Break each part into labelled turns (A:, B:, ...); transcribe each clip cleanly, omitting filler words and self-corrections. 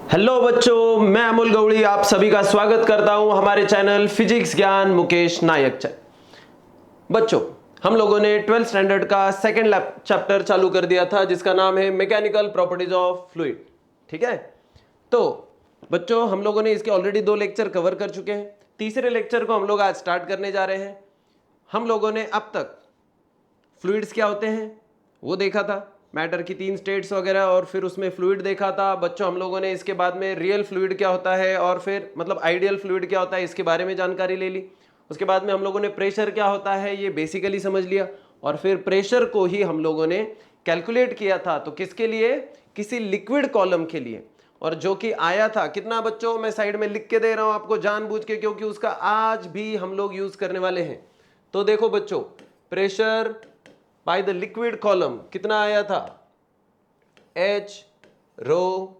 A: Hello बच्चों, मैं अमोल गौड़ी आप सभी का स्वागत करता हूं हमारे चैनल फिजिक्स ज्ञान मुकेश नायक। बच्चों, हम लोगों ने 12th स्टैंडर्ड का सेकंड चैप्टर चालू कर दिया था जिसका नाम है मैकेनिकल प्रॉपर्टीज ऑफ फ्लूइड। ठीक है, तो बच्चों हम लोगों ने इसके ऑलरेडी 2 लेक्चर कवर कर चुके हैं। तीसरे लेक्चर को हम लोग आज स्टार्ट करने जा रहे हैं। हम लोगों ने अब तक फ्लूइड्स क्या होते हैं वो देखा था, मैटर की 3 स्टेट्स वगैरह, और फिर उसमें फ्लूइड देखा था। बच्चों हम लोगों ने इसके बाद में रियल फ्लूइड क्या होता है और फिर मतलब आइडियल फ्लूइड क्या होता है इसके बारे में जानकारी ले ली। उसके बाद में हम लोगों ने प्रेशर क्या होता है ये बेसिकली समझ लिया, और फिर प्रेशर को ही हम लोगों ने कैलकुलेट किया था। तो किसके लिए? किसी लिक्विड कॉलम के लिए, और जो कि आया था कितना बच्चों, मैं साइड में लिख के दे रहा हूं आपको जानबूझ के, क्योंकि उसका आज भी हम लोग यूज करने वाले हैं। तो देखो बच्चों, pressure by the liquid column कितना आया था? H रो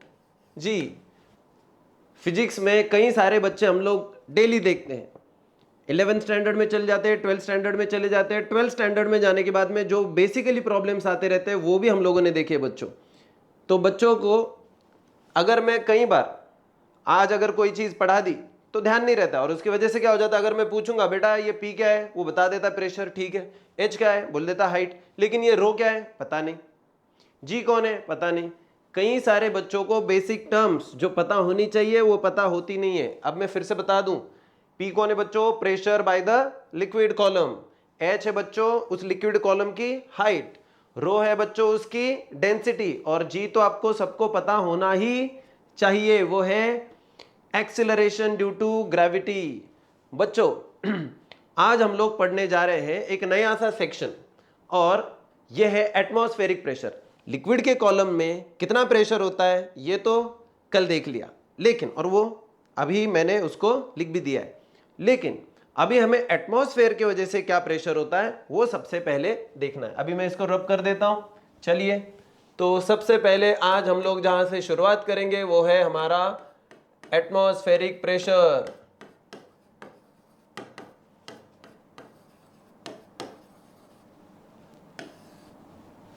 A: जी। फिजिक्स में कई सारे बच्चे हम लोग डेली देखते हैं। 11th स्टैंडर्ड में चले जाते हैं, 12th स्टैंडर्ड में चले जाते हैं। 12th स्टैंडर्ड में जाने के बाद में जो बेसिकली प्रॉब्लम्स आते रहते हैं वो भी हम लोगों ने देखे बच्चों। तो बच्चों को अगर मैं कई बार आज अगर कोई चीज पढ़ा दी तो ध्यान नहीं रहता, और उसकी वजह से क्या हो जाता है, अगर मैं पूछूंगा बेटा ये P क्या है, वो बता देता प्रेशर, ठीक है। H क्या है, बोल देता हाइट, लेकिन ये रो क्या है पता नहीं, G कौन है पता नहीं। कई सारे बच्चों को बेसिक टर्म्स जो पता होनी चाहिए वो पता होती नहीं है। अब मैं फिर से बता दूं, P कौन है बच्चों? Pressure by the liquid column. H है बच्चों उस लिक्विड कॉलम की हाइट। रो है बच्चों उसकी डेंसिटी, और G तो आपको सबको पता होना ही चाहिए, वो है एक्सिलरेशन ड्यू टू ग्रेविटी। बच्चों आज हम लोग पढ़ने जा रहे हैं एक नया सा सेक्शन, और यह है एटमॉस्फेरिक प्रेशर। लिक्विड के कॉलम में कितना प्रेशर होता है ये तो कल देख लिया, लेकिन और वो अभी मैंने उसको लिख भी दिया है, लेकिन अभी हमें एटमॉस्फेयर की वजह से क्या प्रेशर होता है वो सबसे पहले देखना है। अभी मैं इसको रब कर देता हूं। चलिए, तो सबसे पहले आज हम लोग जहां से शुरुआत करेंगे वो है हमारा एटमॉस्फेरिक प्रेशर।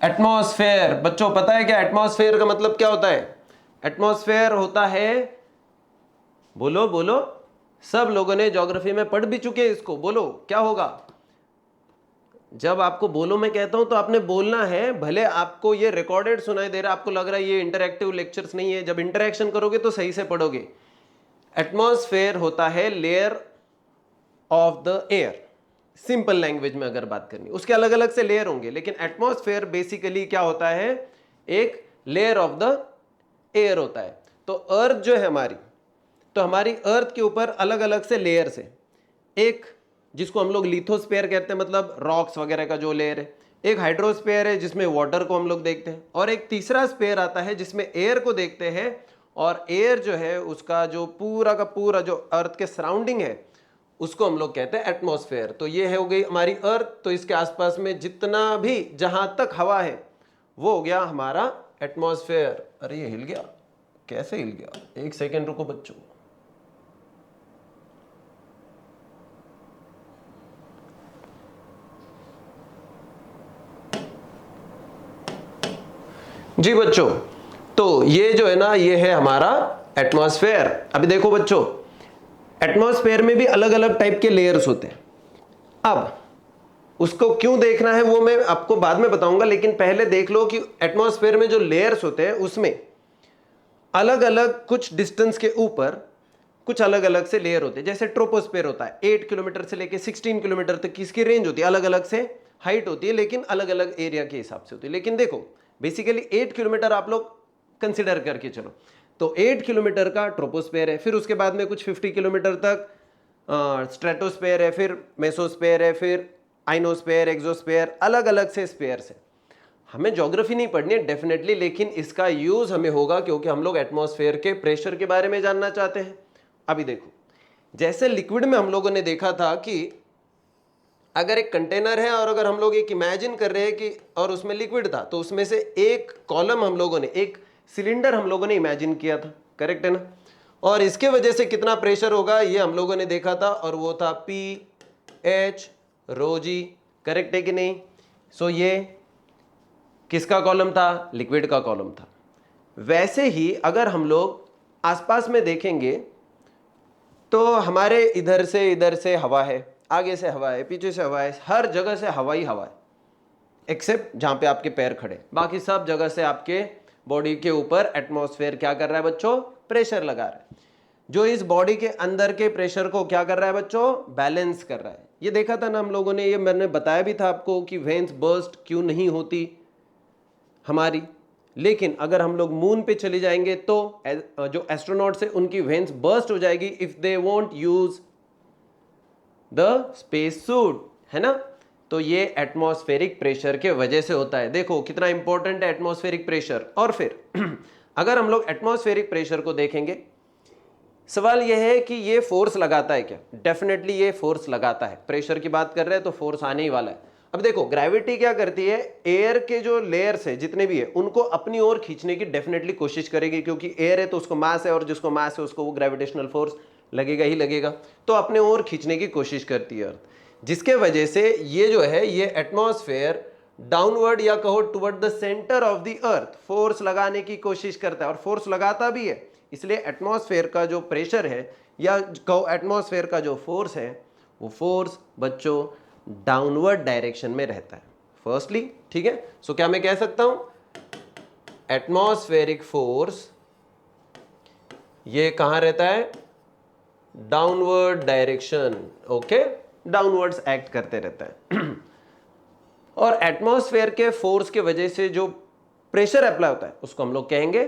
A: एटमॉस्फेयर, बच्चों पता है क्या एटमॉस्फेयर का मतलब क्या होता है? एटमॉस्फेयर होता है, बोलो बोलो, सब लोगों ने ज्योग्राफी में पढ़ भी चुके हैं इसको, बोलो क्या होगा? जब आपको बोलो मैं कहता हूं तो आपने बोलना है, भले आपको ये रिकॉर्डेड सुनाई दे रहा है, आपको लग रहा है ये इंटरैक्टिव लेक्चर्स नहीं है, जब इंटरैक्शन करोगे तो सही से पढ़ोगे। एटमॉस्फेयर होता है layer of the air. Simple language में अगर बात करनी, उसके अलग अलग से लेयर होंगे, लेकिन एटमॉस्फेयर बेसिकली क्या होता है? एक लेयर ऑफ द एयर होता है। तो अर्थ जो है हमारी, तो हमारी अर्थ के ऊपर अलग अलग से लेयर्स है। एक जिसको हम लोग लिथोस्फेयर कहते हैं, मतलब रॉक्स वगैरह का जो लेयर है। एक हाइड्रोस्फेयर है जिसमें वाटर को हम लोग देखते हैं, और एक तीसरा स्फेयर आता है जिसमें एयर को देखते हैं, और एयर जो है उसका जो पूरा का पूरा जो अर्थ के सराउंडिंग है उसको हम लोग कहते हैं एटमॉस्फेयर। तो ये है हो गई हमारी अर्थ, तो इसके आसपास में जितना भी जहां तक हवा है वो हो गया हमारा एटमॉस्फेयर। अरे ये हिल गया, कैसे हिल गया? एक सेकेंड रुको बच्चों। जी बच्चों, तो ये जो है ना ये है हमारा एटमॉस्फेयर। अभी देखो बच्चों, एटमॉस्फेयर में भी अलग अलग टाइप के लेयर्स होते हैं। अब उसको क्यों देखना है वो मैं आपको बाद में बताऊंगा, लेकिन पहले देख लो कि एटमॉस्फेयर में जो लेयर्स होते हैं उसमें अलग अलग कुछ डिस्टेंस के ऊपर कुछ अलग अलग से लेयर होते हैं। जैसे ट्रोपोस्फेयर होता है, 8 किलोमीटर से लेके 16 किलोमीटर तक की इसकी रेंज होती है, अलग अलग से हाइट होती है, लेकिन अलग अलग एरिया के हिसाब से होती है। लेकिन देखो बेसिकली 8 किलोमीटर आप लोग कंसिडर करके चलो, तो 8 किलोमीटर का ट्रोपोस्फेयर है, फिर उसके बाद में कुछ 50 किलोमीटर तक स्ट्रेटोस्फेयर है, फिर मेसोस्फेयर है, फिर आइनोस्फेयर, एक्सोस्फेयर, अलग अलग से स्फेयर्स है। हमें ज्योग्राफी नहीं पढ़नी है डेफिनेटली, लेकिन इसका यूज हमें होगा क्योंकि हम लोग एटमॉस्फेयर के प्रेशर के बारे में जानना चाहते हैं। अभी देखो, जैसे लिक्विड में हम लोगों ने देखा था कि अगर एक कंटेनर है और अगर हम लोग एक इमेजिन कर रहे हैं कि और उसमें लिक्विड था, तो उसमें से एक कॉलम हम लोगों ने, एक सिलेंडर हम लोगों ने इमेजिन किया था, करेक्ट है ना? और इसके वजह से कितना प्रेशर होगा ये हम लोगों ने देखा था, और वो था PH रो जी, करेक्ट है कि नहीं? सो ये किसका कॉलम था? लिक्विड का कॉलम था। वैसे ही अगर हम लोग आसपास में देखेंगे तो हमारे इधर से हवा है, आगे से हवा है, पीछे से हवा है, हर जगह से हवा ही हवा है एक्सेप्ट जहां पे आपके पैर खड़े। बाकी सब जगह से आपके बॉडी के ऊपर एटमॉस्फेयर क्या कर रहा है बच्चों, प्रेशर लगा रहा है, जो इस बॉडी के अंदर के प्रेशर को क्या कर रहा है बच्चों, बैलेंस कर रहा है। ये देखा था ना हम लोगों ने, ये मैंने बताया भी था आपको कि वेन्स बर्स्ट क्यों नहीं होती हमारी। लेकिन अगर हम लोग मून पे चले जाएंगे तो जो एस्ट्रोनॉट्स है उनकी वेन्स बर्स्ट हो जाएगी if they won't use the space suit, है ना। तो ये एटमॉस्फेरिक प्रेशर के वजह से होता है। देखो कितना इंपॉर्टेंट है एटमॉस्फेरिक प्रेशर। और फिर अगर हम लोग एटमॉस्फेरिक प्रेशर को देखेंगे, सवाल यह है कि ये फोर्स लगाता है क्या, डेफिनेटली ये फोर्स लगाता है। प्रेशर की बात कर रहे हैं तो फोर्स आने ही वाला है। अब देखो ग्रेविटी क्या करती है, एयर के जो लेयर्स है जितने भी है उनको अपनी ओर खींचने की डेफिनेटली कोशिश करेगी, क्योंकि एयर है तो उसको मास है और जिसको मास है उसको वो ग्रेविटेशनल फोर्स लगेगा ही लगेगा, तो अपने ओर खींचने की कोशिश करती है अर्थ, जिसके वजह से ये जो है ये एटमॉस्फेयर डाउनवर्ड या कहो toward the centre of the earth force लगाने की कोशिश करता है और फोर्स लगाता भी है। इसलिए एटमॉस्फेयर का जो प्रेशर है या कहो एटमॉस्फेयर का जो फोर्स है वो फोर्स बच्चों डाउनवर्ड डायरेक्शन में रहता है फर्स्टली, ठीक है। सो क्या मैं कह सकता हूं, एटमॉस्फेरिक फोर्स ये कहां रहता है, downward direction, okay, downwards act करते रहता है। और एटमॉस्फेयर के फोर्स के वजह से जो प्रेशर अप्लाई होता है उसको हम लोग कहेंगे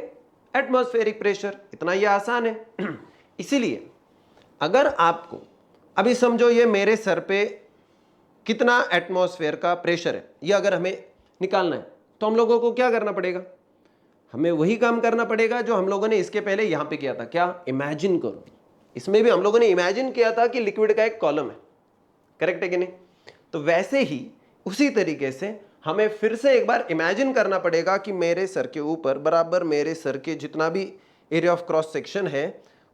A: एटमॉस्फेरिक प्रेशर। इतना ही आसान है। इसीलिए अगर आपको अभी समझो ये मेरे सर पे कितना एटमॉस्फेयर का प्रेशर है, ये अगर हमें निकालना है तो हम लोगों को क्या करना पड़ेगा, हमें वही काम करना पड़ेगा जो हम लोगों ने इसके पहले यहां पे किया था। क्या, इमेजिन करो, इसमें भी हम लोगों ने इमेजिन किया था कि लिक्विड का एक कॉलम है, करेक्ट है कि नहीं। तो वैसे ही उसी तरीके से हमें फिर से एक बार इमेजिन करना पड़ेगा कि मेरे सर के ऊपर बराबर मेरे सर के जितना भी एरिया ऑफ क्रॉस सेक्शन है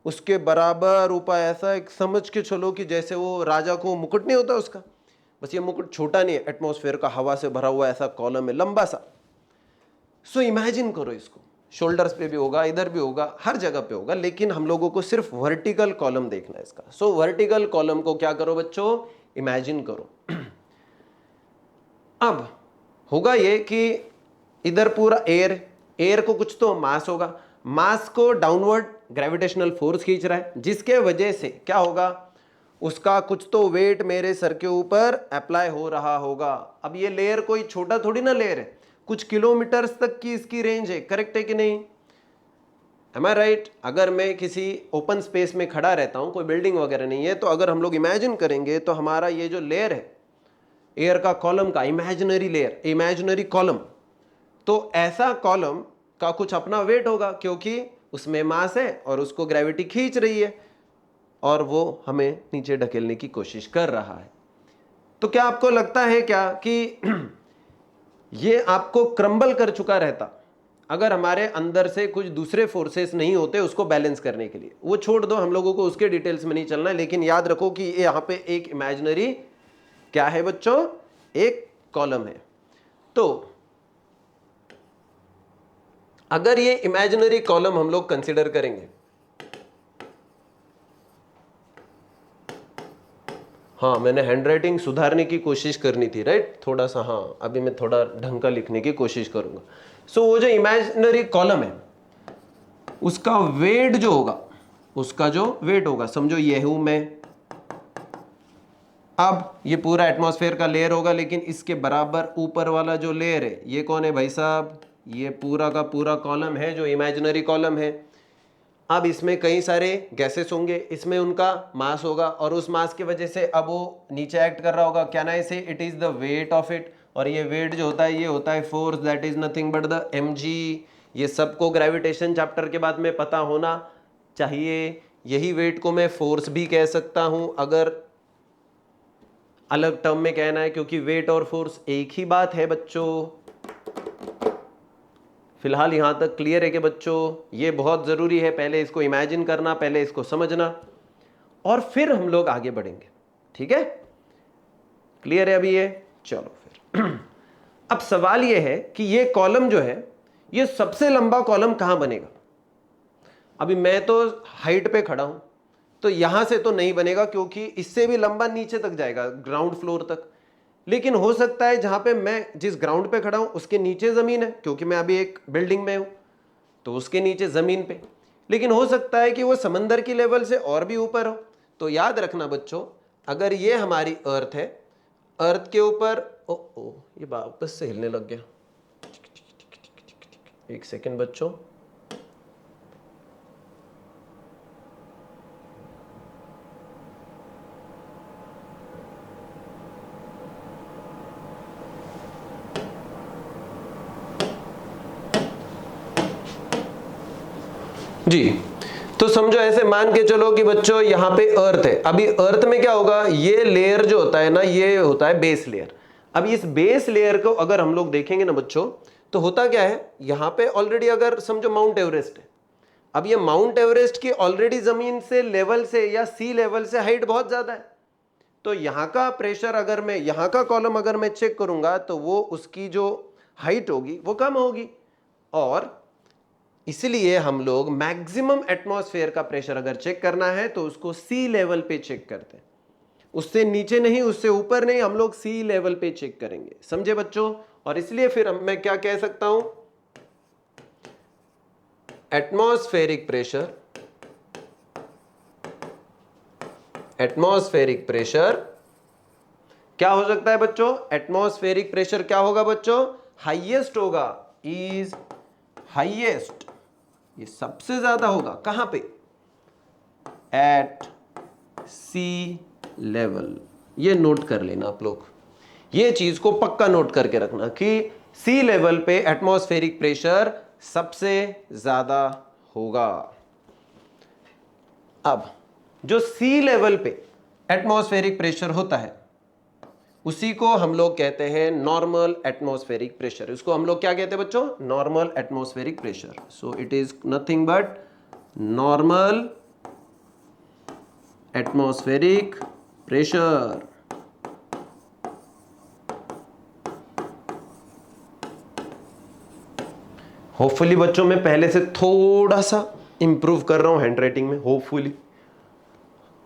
A: उसके बराबर ऊपर ऐसा एक समझ के चलो कि जैसे वो राजा को मुकुट नहीं होता उसका, बस ये मुकुट छोटा नहीं है, एटमॉस्फेयर का हवा से भरा हुआ ऐसा कॉलम है लंबा सा। सो इमेजिन करो इसको, शोल्डर्स पे भी होगा, इधर भी होगा, हर जगह पे होगा, लेकिन हम लोगों को सिर्फ वर्टिकल कॉलम देखना है इसका। सो वर्टिकल कॉलम को क्या करो बच्चों, इमेजिन करो। अब होगा ये कि इधर पूरा एयर को कुछ तो मास होगा, मास को डाउनवर्ड ग्रेविटेशनल फोर्स खींच रहा है, जिसके वजह से क्या होगा, उसका कुछ तो वेट मेरे सर के ऊपर अप्लाई हो रहा होगा। अब ये लेयर कोई छोटा थोड़ी ना लेयर है, कुछ किलोमीटर्स तक की इसकी रेंज है, करेक्ट है कि नहीं, एम आई राइट। अगर मैं किसी ओपन स्पेस में खड़ा रहता हूं, कोई बिल्डिंग वगैरह नहीं है, तो अगर हम लोग इमेजिन करेंगे तो हमारा ये जो लेयर है एयर का कॉलम का, इमेजिनरी लेयर, इमेजिनरी कॉलम, तो ऐसा कॉलम का कुछ अपना वेट होगा क्योंकि उसमें मास है और उसको ग्रेविटी खींच रही है और वो हमें नीचे ढकेलने की कोशिश कर रहा है। तो क्या आपको लगता है क्या कि ये आपको क्रम्बल कर चुका रहता अगर हमारे अंदर से कुछ दूसरे फोर्सेस नहीं होते उसको बैलेंस करने के लिए? वो छोड़ दो, हम लोगों को उसके डिटेल्स में नहीं चलना है, लेकिन याद रखो कि ये यहां पे एक इमेजिनरी क्या है बच्चों, एक कॉलम है। तो अगर ये इमेजिनरी कॉलम हम लोग कंसीडर करेंगे, हाँ मैंने हैंडराइटिंग सुधारने की कोशिश करनी थी, राइट, थोड़ा सा, हाँ अभी मैं थोड़ा ढंग का लिखने की कोशिश करूंगा। सो वो जो इमेजिनरी कॉलम है उसका वेट जो होगा, उसका जो वेट होगा, समझो ये हूं मैं, अब ये पूरा एटमॉस्फेयर का लेयर होगा, लेकिन इसके बराबर ऊपर वाला जो लेयर है ये कौन है भाई साहब, ये पूरा का पूरा कॉलम है जो इमेजिनरी कॉलम है। अब इसमें कई सारे गैसेस होंगे, इसमें उनका मास होगा और उस मास की वजह से अब वो नीचे एक्ट कर रहा होगा। क्या ना इसे, it is the weight of it, और ये वेट जो होता है ये होता है force, that is nothing but the mg। ये सबको ग्रेविटेशन चैप्टर के बाद में पता होना चाहिए। यही वेट को मैं फोर्स भी कह सकता हूं अगर अलग टर्म में कहना है, क्योंकि वेट और फोर्स एक ही बात है बच्चों। फिलहाल यहां तक क्लियर है कि बच्चों ये बहुत जरूरी है, पहले इसको इमेजिन करना, पहले इसको समझना और फिर हम लोग आगे बढ़ेंगे, ठीक है, क्लियर है अभी ये? चलो फिर अब सवाल ये है कि ये कॉलम जो है ये सबसे लंबा कॉलम कहां बनेगा? अभी मैं तो हाइट पे खड़ा हूं, तो यहां से तो नहीं बनेगा क्योंकि इससे भी लंबा नीचे तक जाएगा, ग्राउंड फ्लोर तक। लेकिन हो सकता है जहां पे मैं जिस ग्राउंड पे खड़ा हूं उसके नीचे जमीन है, क्योंकि मैं अभी एक बिल्डिंग में हूं, तो उसके नीचे जमीन पे। लेकिन हो सकता है कि वो समंदर की लेवल से और भी ऊपर हो। तो याद रखना बच्चों, अगर ये हमारी अर्थ है, अर्थ के ऊपर ओ ये वापस से हिलने लग गया, एक सेकेंड बच्चों। जी, तो समझो ऐसे मान के चलो कि बच्चों यहां पे अर्थ है। अभी अर्थ में क्या होगा, ये लेयर जो होता है ना, ये होता है बेस लेयर। अब इस बेस लेयर को अगर हम लोग देखेंगे ना बच्चों, तो होता क्या है, यहां पे ऑलरेडी अगर समझो माउंट एवरेस्ट है। अब ये माउंट एवरेस्ट की ऑलरेडी जमीन से लेवल से या सी लेवल से हाइट बहुत ज्यादा है। तो यहां का प्रेशर अगर मैं, यहां का कॉलम अगर मैं चेक करूंगा, तो वो उसकी जो हाइट होगी वो कम होगी। और इसलिए हम लोग मैक्सिमम एटमॉस्फेयर का प्रेशर अगर चेक करना है तो उसको सी लेवल पे चेक करते हैं, उससे नीचे नहीं, उससे ऊपर नहीं, हम लोग सी लेवल पे चेक करेंगे। समझे बच्चों? और इसलिए फिर मैं क्या कह सकता हूं, एटमॉस्फेरिक प्रेशर, एटमॉस्फेरिक प्रेशर क्या हो सकता है बच्चों, एटमॉस्फेरिक प्रेशर क्या होगा बच्चों, हाईएस्ट होगा, इज हाईएस्ट, ये सबसे ज्यादा होगा कहां पे, एट सी लेवल। ये नोट कर लेना आप लोग, ये चीज को पक्का नोट करके रखना कि सी लेवल पे एटमॉस्फेरिक प्रेशर सबसे ज्यादा होगा। अब जो सी लेवल पे एटमॉस्फेरिक प्रेशर होता है उसी को हम लोग कहते हैं नॉर्मल एटमॉस्फेरिक प्रेशर। इसको हम लोग क्या कहते हैं बच्चों, normal atmospheric pressure. So it is nothing but normal atmospheric pressure. Hopefully बच्चों मैं पहले से थोड़ा सा इंप्रूव कर रहा हूं हैंडराइटिंग में, होपफुली।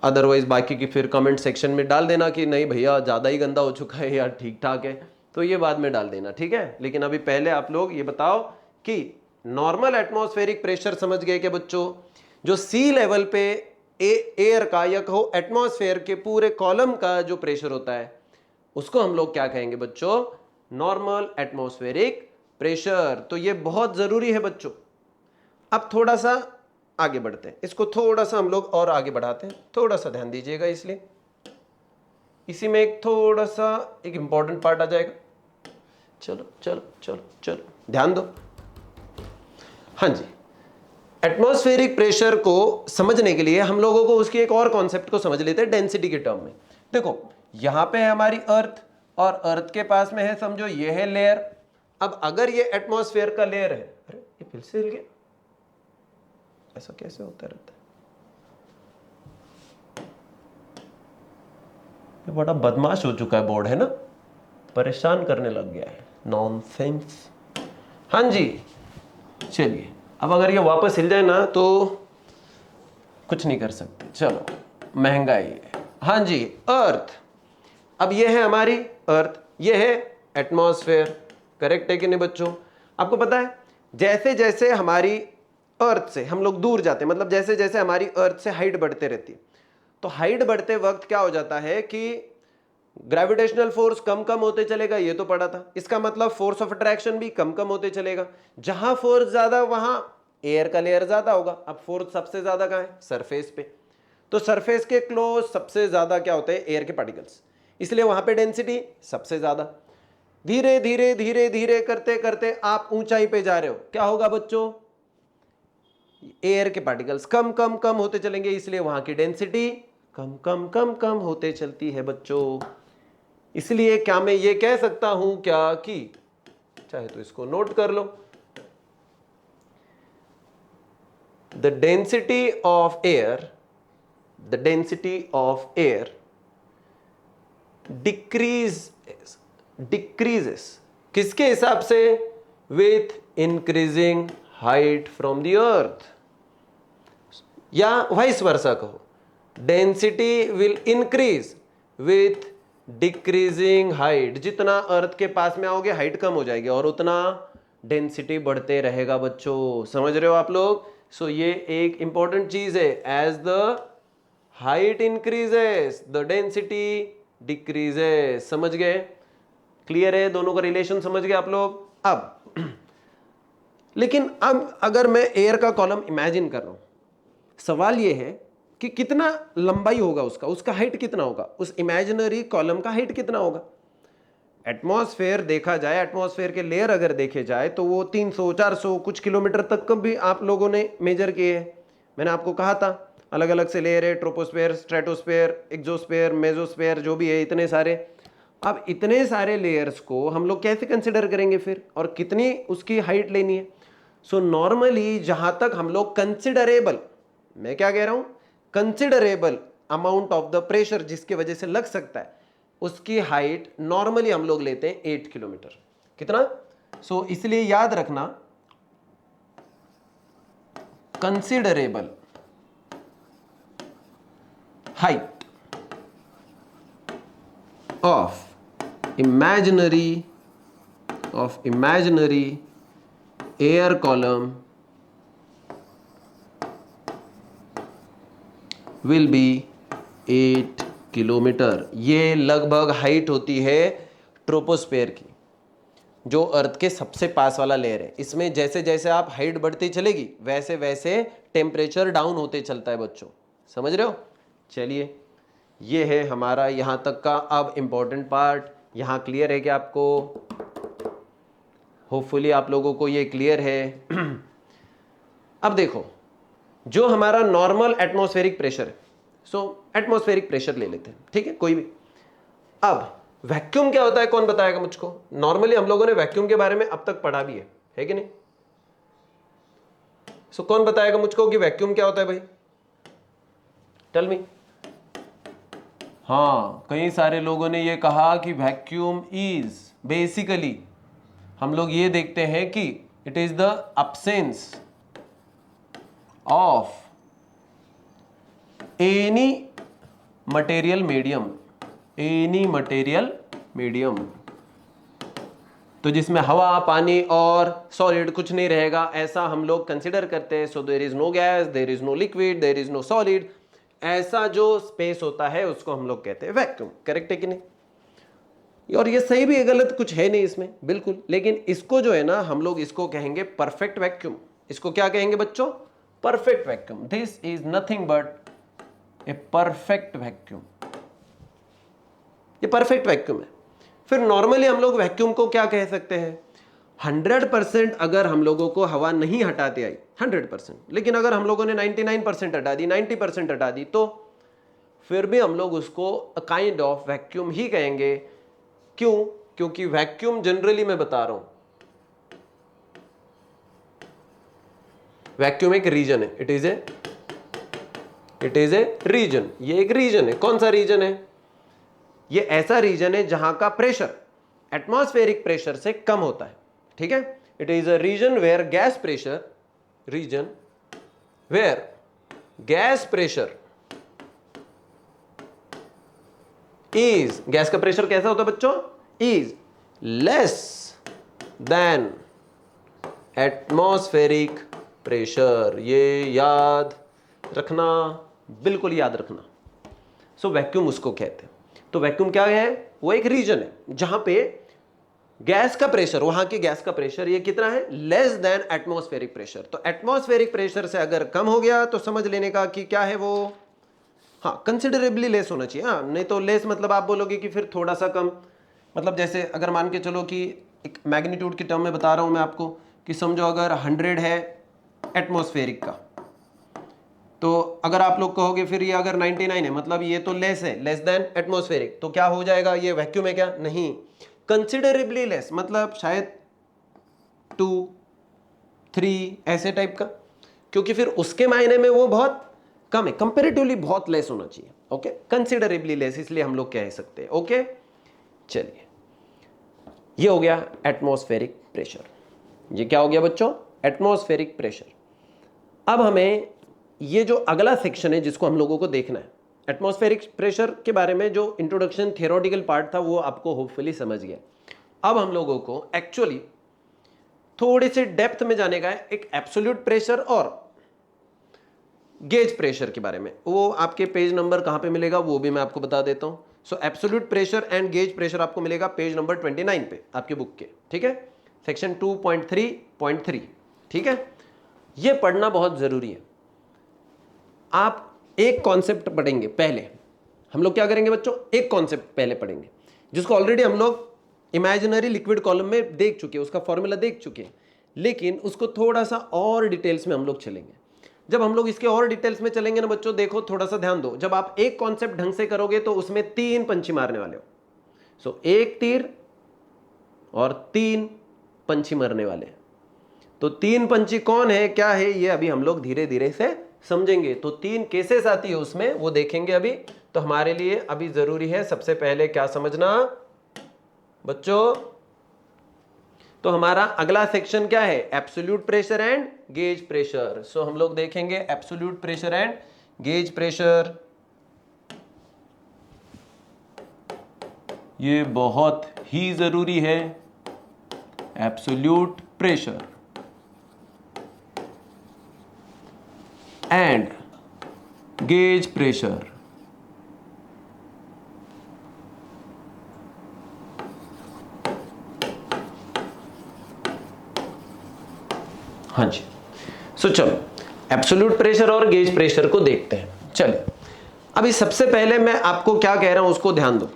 A: अदरवाइज बाकी की फिर कमेंट सेक्शन में डाल देना कि नहीं भैया ज़्यादा ही गंदा हो चुका है या ठीक ठाक है, तो ये बाद में डाल देना, ठीक है। लेकिन अभी पहले आप लोग ये बताओ कि नॉर्मल एटमॉस्फेरिक प्रेशर समझ गए कि बच्चों, जो सी लेवल पे एयर का या कहो एटमॉस्फेयर के पूरे कॉलम का जो प्रेशर होता है उसको हम लोग क्या कहेंगे बच्चों, नॉर्मल एटमॉस्फेरिक प्रेशर। तो ये बहुत जरूरी है बच्चों। अब थोड़ा सा आगे बढ़ते हैं, इसको थोड़ा सा हम लोग और आगे बढ़ाते हैं, थोड़ा सा ध्यान दीजिएगा। इसलिए इसी में एक थोड़ा सा एक इंपॉर्टेंट पार्ट आ जाएगा। चलो चलो चलो चलो ध्यान दो। हाँ जी, एटमॉस्फेरिक प्रेशर को समझने के लिए हम लोगों को उसकी एक और कॉन्सेप्ट को समझ लेते हैं डेंसिटी के टर्म में। देखो यहां पे है हमारी अर्थ, और अर्थ के पास में है समझो ये है लेयर। अब अगर ये एटमॉस्फेयर का लेयर है, अरे ये फिर से हिल गया, ऐसा कैसे होता रहता है, ये बड़ा बदमाश हो चुका है बोर्ड, है ना, परेशान करने लग गया है, नॉनसेंस। हाँ जी, चलिए अब अगर ये वापस हिल जाए ना तो कुछ नहीं कर सकते, चलो महंगाई है। हाँ जी, अर्थ, अब ये है हमारी अर्थ, ये है एटमॉस्फेयर, करेक्ट है कि नहीं बच्चों? आपको पता है जैसे जैसे हमारी अर्थ से हम लोग दूर जाते हैं, मतलब जैसे जैसे हमारी अर्थ से हाइट बढ़ते रहती है, तो हाइट बढ़ते वक्त क्या हो जाता है कि ग्रेविटेशनल फोर्स कम कम होते चलेगा, ये तो पढ़ा था। इसका मतलब फोर्स ऑफ अट्रैक्शन भी कम कम होते चलेगा। जहां फोर्स ज्यादा वहां एयर का लेयर ज्यादा होगा। अब फोर्स सबसे ज्यादा कहां है, सरफेस पे, तो सरफेस के क्लोज सबसे ज्यादा क्या होते हैं, एयर के पार्टिकल्स, इसलिए वहां पे डेंसिटी सबसे ज्यादा। धीरे धीरे धीरे धीरे करते करते आप ऊंचाई पे जा रहे हो, क्या होगा बच्चों, एयर के पार्टिकल्स कम कम कम होते चलेंगे, इसलिए वहां की डेंसिटी कम कम कम कम होते चलती है बच्चों। इसलिए क्या मैं ये कह सकता हूं क्या कि, चाहे तो इसको नोट कर लो, the density of air, the density of air decreases किसके हिसाब से, with increasing height from the earth. या वाइस वर्सा कहो, density will increase with decreasing height. जितना अर्थ के पास में आओगे हाइट कम हो जाएगी और उतना डेंसिटी बढ़ते रहेगा बच्चों। समझ रहे हो आप लोग? सो ये एक इंपॉर्टेंट चीज है। As the height increases the density decreases. समझ गए? क्लियर है? दोनों का रिलेशन समझ गए आप लोग? अब लेकिन अब अगर मैं एयर का कॉलम इमेजिन कर रहा हूं, सवाल यह है कि कितना लंबाई होगा उसका हाइट कितना होगा, उस इमेजिनरी कॉलम का हाइट कितना होगा। एटमॉस्फेयर देखा जाए, एटमॉस्फेयर के लेयर अगर देखे जाए तो वो 300 400 कुछ किलोमीटर तक का भी आप लोगों ने मेजर किए हैं। मैंने आपको कहा था अलग अलग से लेयर है, ट्रोपोस्फेयर, स्ट्रेटोस्फेयर, एक्सोस्फेयर, मेसोस्फेयर, जो भी है इतने सारे। अब इतने सारे लेयर्स को हम लोग कैसे कंसिडर करेंगे फिर, और कितनी उसकी हाइट लेनी है। सो नॉर्मली जहां तक हम लोग कंसिडरेबल, मैं क्या कह रहा हूं, considerable amount of the pressure जिसकी वजह से लग सकता है, उसकी हाइट नॉर्मली हम लोग लेते हैं 8 किलोमीटर। कितना? सो इसलिए याद रखना, considerable height of imaginary air column will be 8 kilometre. ये लगभग हाइट होती है ट्रोपोस्फेयर की, जो अर्थ के सबसे पास वाला लेयर है। इसमें जैसे जैसे आप हाइट बढ़ती चलेगी वैसे वैसे टेम्परेचर डाउन होते चलता है बच्चों। समझ रहे हो? चलिए, ये है हमारा यहां तक का। अब इंपॉर्टेंट पार्ट यहां क्लियर है कि आपको? होपफुली आप लोगों को ये क्लियर है। अब देखो, जो हमारा नॉर्मल एटमॉस्फेरिक प्रेशर है, सो एटमॉस्फेरिक प्रेशर ले लेते हैं, ठीक है, कोई भी। अब वैक्यूम क्या होता है, कौन बताएगा मुझको? नॉर्मली हम लोगों ने वैक्यूम के बारे में अब तक पढ़ा भी है कि नहीं? सो कौन बताएगा मुझको कि वैक्यूम क्या होता है भाई? Tell me. हाँ, कई सारे लोगों ने ये कहा कि वैक्यूम इज बेसिकली, हम लोग ये देखते हैं कि it is the absence of any material medium, तो जिसमें हवा, पानी और सॉलिड कुछ नहीं रहेगा, ऐसा हम लोग कंसिडर करते हैं। So there is no gas, there is no liquid, there is no solid, ऐसा जो स्पेस होता है उसको हम लोग कहते हैं वैक्यूम। करेक्ट है कि नहीं? और ये सही भी है, गलत कुछ है नहीं इसमें, बिल्कुल। लेकिन इसको जो है ना, हम लोग इसको कहेंगे परफेक्ट वैक्यूम। इसको क्या कहेंगे बच्चों? Perfect vacuum. This is nothing but a perfect vacuum. ये परफेक्ट वैक्यूम है। फिर नॉर्मली हम लोग वैक्यूम को क्या कह सकते हैं? 100% अगर हम लोगों को हवा नहीं हटाते आई 100%, लेकिन अगर हम लोगों ने 99% हटा दी, 90% हटा दी, तो फिर भी हम लोग उसको काइंड ऑफ वैक्यूम ही कहेंगे। क्यों? क्योंकि वैक्यूम जनरली मैं बता रहा हूं, वैक्यूम एक रीजन है। It is a region. ये एक रीजन है। कौन सा रीजन है? ये ऐसा रीजन है जहां का प्रेशर एटमॉस्फेरिक प्रेशर से कम होता है। ठीक है? It is a region where gas pressure is, gas का प्रेशर कैसा होता है बच्चों? Is less than atmospheric pressure. ये याद रखना, बिल्कुल याद रखना। सो वैक्यूम उसको कहते हैं। तो वैक्यूम क्या है? वो एक रीजन है जहां पे गैस का प्रेशर, वहां के गैस का प्रेशर ये कितना है? Less than atmospheric pressure. तो एटमॉस्फेरिक प्रेशर से अगर कम हो गया तो समझ लेने का कि क्या है वो, हाँ, कंसिडरेबली लेस होना चाहिए। हाँ, नहीं तो लेस मतलब आप बोलोगे कि फिर थोड़ा सा कम, मतलब जैसे अगर मान के चलो कि एक मैग्नीट्यूड की टर्म में बता रहा हूं मैं आपको, कि समझो अगर 100 है एटमॉस्फेरिक का, तो अगर आप लोग कहोगे फिर ये अगर 99 है, मतलब ये तो लेस है, लेस देन एटमॉस्फेरिक, तो क्या हो जाएगा? ये वैक्यूम है क्या? नहीं, कंसिडरेबली लेस, मतलब शायद 2, 3 ऐसे टाइप का, क्योंकि फिर उसके मायने में वो बहुत कम है, कंपेरेटिवली बहुत लेस होना चाहिए। ओके, कंसिडरेबली लेस, इसलिए हम लोग कह सकते हैं। ओके, चलिए, ये हो गया एटमॉस्फेरिक प्रेशर। ये क्या हो गया बच्चों? Atmospheric pressure. अब हमें ये जो अगला सेक्शन है जिसको हम लोगों को देखना है, एटमॉस्फेरिक प्रेशर के बारे में जो इंट्रोडक्शन थियोरेटिकल पार्ट था वो आपको होपफुली समझ गया। अब हम लोगों को एक्चुअली थोड़े से डेप्थ में जाने का है, एक एब्सोल्यूट प्रेशर और गेज प्रेशर के बारे में। वो आपके पेज नंबर कहां पे मिलेगा वो भी मैं आपको बता देता हूं। सो absolute pressure and gauge pressure आपको मिलेगा पेज नंबर 29 पे आपके बुक के, ठीक है, सेक्शन 2.3.3, ठीक है। ये पढ़ना बहुत जरूरी है। आप एक कॉन्सेप्ट पढ़ेंगे पहले, हम लोग क्या करेंगे बच्चों, एक कॉन्सेप्ट पहले पढ़ेंगे जिसको ऑलरेडी हम लोग इमेजिनरी लिक्विड कॉलम में देख चुके हैं, उसका फॉर्मूला देख चुके हैं, लेकिन उसको थोड़ा सा और डिटेल्स में हम लोग चलेंगे। जब हम लोग इसके और डिटेल्स में चलेंगे ना बच्चों, देखो थोड़ा सा ध्यान दो, जब आप एक कॉन्सेप्ट ढंग से करोगे तो उसमें 3 पंछी मारने वाले हो। सो एक तीर और 3 पंछी मरने वाले हैं। तो 3 पंछी कौन है, क्या है, ये अभी हम लोग धीरे धीरे से समझेंगे। तो 3 केसेस आती है उसमें, वो देखेंगे अभी। तो हमारे लिए अभी जरूरी है सबसे पहले क्या समझना बच्चों, तो हमारा अगला सेक्शन क्या है, absolute pressure and gauge pressure. So हम लोग देखेंगे absolute pressure and gauge pressure. ये बहुत ही जरूरी है, absolute pressure and gauge pressure. हाँ जी। सो चलो एब्सोल्यूट प्रेशर और गेज प्रेशर को देखते हैं। चलिए अभी सबसे पहले मैं आपको क्या कह रहा हूं उसको ध्यान दो।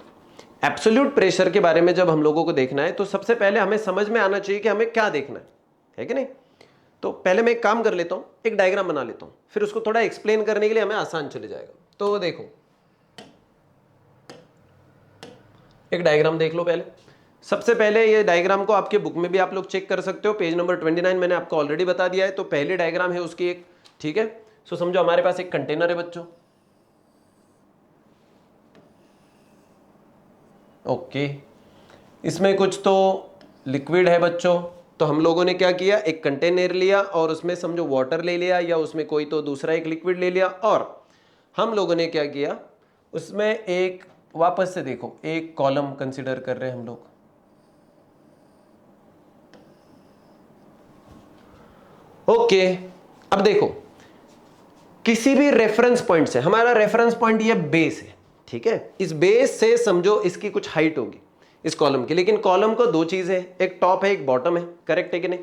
A: एब्सोल्यूट प्रेशर के बारे में जब हम लोगों को देखना है तो सबसे पहले हमें समझ में आना चाहिए कि हमें क्या देखना है कि नहीं। तो पहले मैं एक काम कर लेता हूं, एक डायग्राम बना लेता हूं, फिर उसको थोड़ा एक्सप्लेन करने के लिए हमें आसान चले जाएगा। तो देखो एक डायग्राम देख लो पहले। सबसे पहले ये डायग्राम को आपके बुक में भी आप लोग चेक कर सकते हो, पेज नंबर 29 मैंने आपको ऑलरेडी बता दिया है। तो पहली डायग्राम है उसकी एक, ठीक है। सो समझो हमारे पास एक कंटेनर है बच्चों, ओके। इसमें कुछ तो लिक्विड है बच्चों। तो हम लोगों ने क्या किया, एक कंटेनर लिया और उसमें समझो वाटर ले लिया या उसमें कोई तो दूसरा एक लिक्विड ले लिया, और हम लोगों ने क्या किया, उसमें एक, वापस से देखो, एक कॉलम कंसीडर कर रहे हैं हम लोग। ओके अब देखो किसी भी रेफरेंस पॉइंट से, हमारा रेफरेंस पॉइंट ये बेस है, ठीक है। इस बेस से समझो इसकी कुछ हाइट होगी इस कॉलम की, लेकिन कॉलम को 2 चीजें है, एक टॉप है एक बॉटम है, करेक्ट है कि नहीं।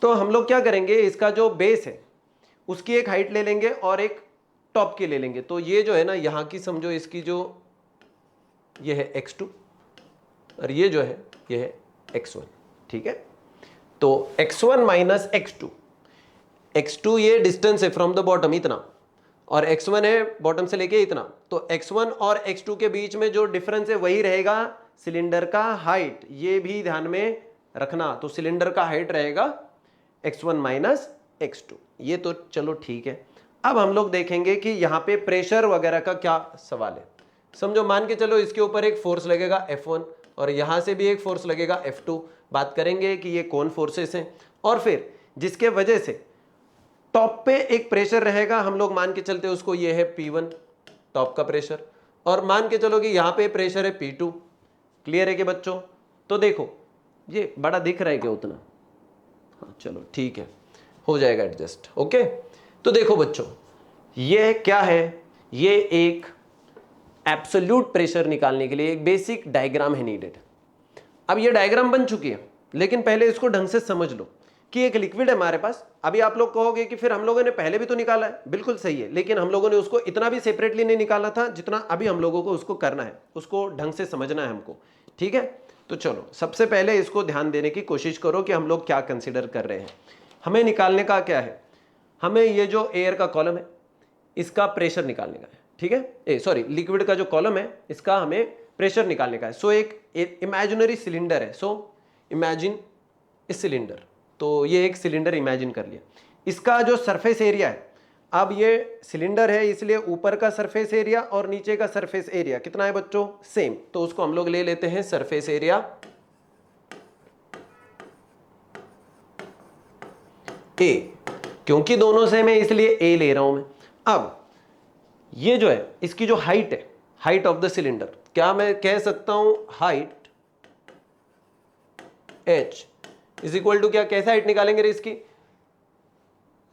A: तो हम लोग क्या करेंगे, इसका जो बेस है उसकी एक हाइट ले लेंगे और एक टॉप की ले लेंगे। तो ये जो है ना यहां की समझो इसकी जो ये है x2 और ये जो है ये है x1, ठीक है। तो x1 माइनस x2 ये डिस्टेंस है फ्रॉम द बॉटम इतना, और x1 है बॉटम से लेके इतना। तो x1 और x2 के बीच में जो डिफरेंस है वही रहेगा सिलेंडर का हाइट, ये भी ध्यान में रखना। तो सिलेंडर का हाइट रहेगा x1 माइनस x2, ये तो चलो ठीक है। अब हम लोग देखेंगे कि यहाँ पे प्रेशर वगैरह का क्या सवाल है। समझो मान के चलो इसके ऊपर एक फोर्स लगेगा F1 और यहां से भी एक फोर्स लगेगा F2। बात करेंगे कि ये कौन फोर्सेस हैं, और फिर जिसके वजह से टॉप पे एक प्रेशर रहेगा, हम लोग मान के चलते उसको ये है P1 टॉप का प्रेशर, और मान के चलो कि यहां पे प्रेशर है P2। क्लियर है कि बच्चों। तो देखो ये बड़ा दिख रहा है क्या उतना, हाँ चलो ठीक है, हो जाएगा एडजस्ट, ओके। तो देखो बच्चों ये क्या है, ये एक एब्सोल्यूट प्रेशर निकालने के लिए एक बेसिक डायग्राम है नीडेड। अब ये डायग्राम बन चुकी है, लेकिन पहले इसको ढंग से समझ लो कि एक लिक्विड है हमारे पास। अभी आप लोग कहोगे कि फिर हम लोगों ने पहले भी तो निकाला है, बिल्कुल सही है, लेकिन हम लोगों ने उसको इतना भी सेपरेटली नहीं निकाला था जितना अभी हम लोगों को उसको करना है, उसको ढंग से समझना है हमको, ठीक है। तो चलो सबसे पहले इसको ध्यान देने की कोशिश करो कि हम लोग क्या कंसिडर कर रहे हैं। हमें निकालने का क्या है, हमें ये जो एयर का कॉलम है इसका प्रेशर निकालने का है, ठीक है। सॉरी, लिक्विड का जो कॉलम है इसका हमें प्रेशर निकालने का है। सो एक इमेजिनरी सिलेंडर है, सो इमेजिन इस सिलेंडर। तो ये एक सिलेंडर इमेजिन कर लिया, इसका जो सरफेस एरिया है, अब ये सिलेंडर है इसलिए ऊपर का सरफेस एरिया और नीचे का सरफेस एरिया कितना है बच्चों, सेम। तो उसको हम लोग ले लेते हैं सरफेस एरिया ए, क्योंकि दोनों सेम है इसलिए ए ले रहा हूं मैं। अब ये जो है इसकी जो हाइट है, हाइट ऑफ द सिलेंडर, क्या मैं कह सकता हूं height h is equal to क्या, कैसे हाइट निकालेंगे रे इसकी,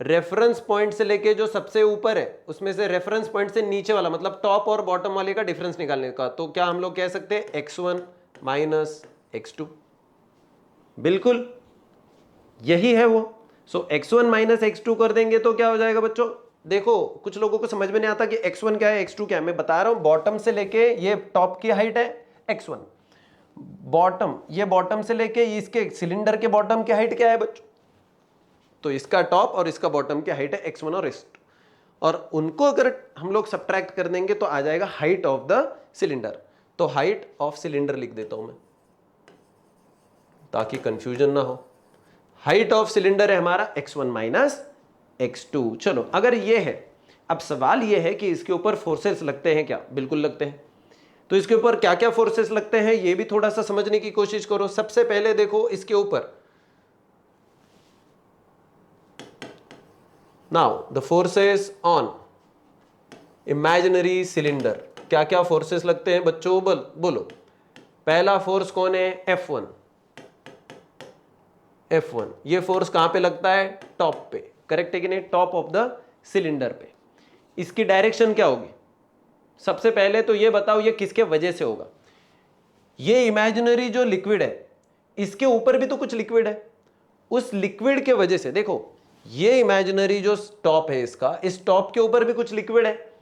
A: रेफरेंस पॉइंट से लेके जो सबसे ऊपर है उसमें से रेफरेंस पॉइंट से नीचे वाला मतलब टॉप और बॉटम वाले का डिफरेंस निकालने का, तो क्या हम लोग कह सकते हैं x1 माइनस x2, बिल्कुल यही है वो। सो x1 माइनस x2 कर देंगे तो क्या हो जाएगा बच्चों, देखो कुछ लोगों को समझ में नहीं आता कि x1 क्या है x2 क्या है, मैं बता रहा हूं बॉटम से लेके ये टॉप की हाइट है x1, बॉटम ये बॉटम से लेके इसके सिलेंडर के बॉटम की हाइट क्या है बच्चों, तो इसका टॉप और इसका बॉटम की हाइट है x1 और x2, और उनको अगर हम लोग सब्ट्रैक्ट कर देंगे तो आ जाएगा हाइट ऑफ द सिलेंडर। तो हाइट ऑफ सिलेंडर लिख देता हूं मैं ताकि कंफ्यूजन ना हो। हाइट ऑफ सिलेंडर है हमारा x1 माइनस x2। चलो अगर ये है, अब सवाल ये है कि इसके ऊपर फोर्सेस लगते हैं क्या, बिल्कुल लगते हैं। तो इसके ऊपर क्या क्या फोर्सेस लगते हैं ये भी थोड़ा सा समझने की कोशिश करो। सबसे पहले देखो इसके ऊपर, now the forces on imaginary cylinder, क्या क्या फोर्सेस लगते हैं बच्चों, बोलो। पहला फोर्स कौन है, F1। F1 ये फोर्स कहां पे लगता है, टॉप पे, करेक्ट है कि नहीं, टॉप ऑफ द सिलेंडर पे। इसकी डायरेक्शन क्या होगी, सबसे पहले तो ये बताओ ये किसके वजह से होगा। ये इमेजिनरी जो लिक्विड है इसके ऊपर भी तो कुछ लिक्विड है, उस लिक्विड के वजह से, देखो ये इमेजिनरी जो टॉप है इसका, इस टॉप के ऊपर भी कुछ लिक्विड है,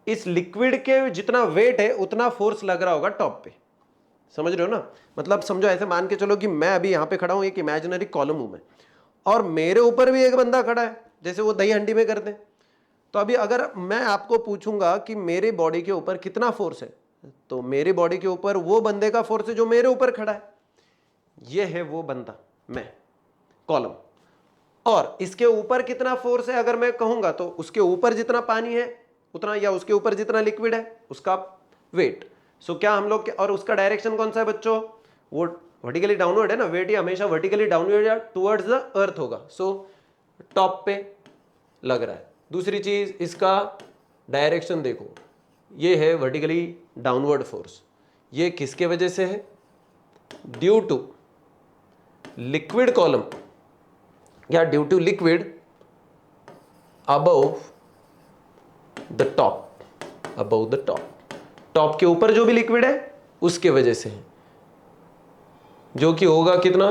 A: इस लिक्विड के जितना वेट है उतना फोर्स लग रहा होगा टॉप पे, समझ रहे हो ना। मतलब समझो ऐसे मान के चलो कि मैं अभी यहां पे खड़ा हूं, एक इमेजिनरी कॉलम हूं मैं, और मेरे ऊपर भी एक बंदा खड़ा है, जैसे वो दही हंडी में करते हैं। तो अभी अगर मैं आपको पूछूंगा कि मेरी बॉडी के ऊपर कितना फोर्स है, तो मेरी बॉडी के ऊपर वो बंदे का फोर्स है जो मेरे ऊपर खड़ा है, ये है वो बंदा, मैं कॉलम। और इसके ऊपर कितना फोर्स है अगर मैं कहूंगा, तो उसके ऊपर जितना पानी है उतना, या उसके ऊपर जितना लिक्विड है उसका वेट। सो क्या हम लोग, और उसका डायरेक्शन कौन सा है बच्चों, वो वर्टिकली डाउनवर्ड है ना, वेट ये हमेशा वर्टिकली डाउनवर्ड या टुवर्ड्स द अर्थ होगा। सो टॉप पे लग रहा है। दूसरी चीज इसका डायरेक्शन देखो, ये है वर्टिकली डाउनवर्ड फोर्स, ये किसके वजह से है, ड्यू टू लिक्विड कॉलम या due to liquid above the top, above the top, top के ऊपर जो भी लिक्विड है उसके वजह से है, जो कि होगा कितना,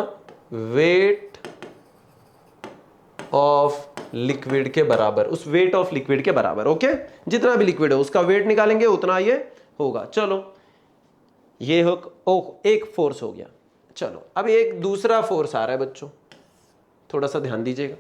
A: वेट ऑफ लिक्विड के बराबर, उस वेट ऑफ लिक्विड के बराबर। ओके, जितना भी लिक्विड है उसका वेट निकालेंगे उतना ये होगा। चलो ये हो एक फोर्स हो गया। चलो अब एक दूसरा फोर्स आ रहा है बच्चों, थोड़ा सा ध्यान दीजिएगा।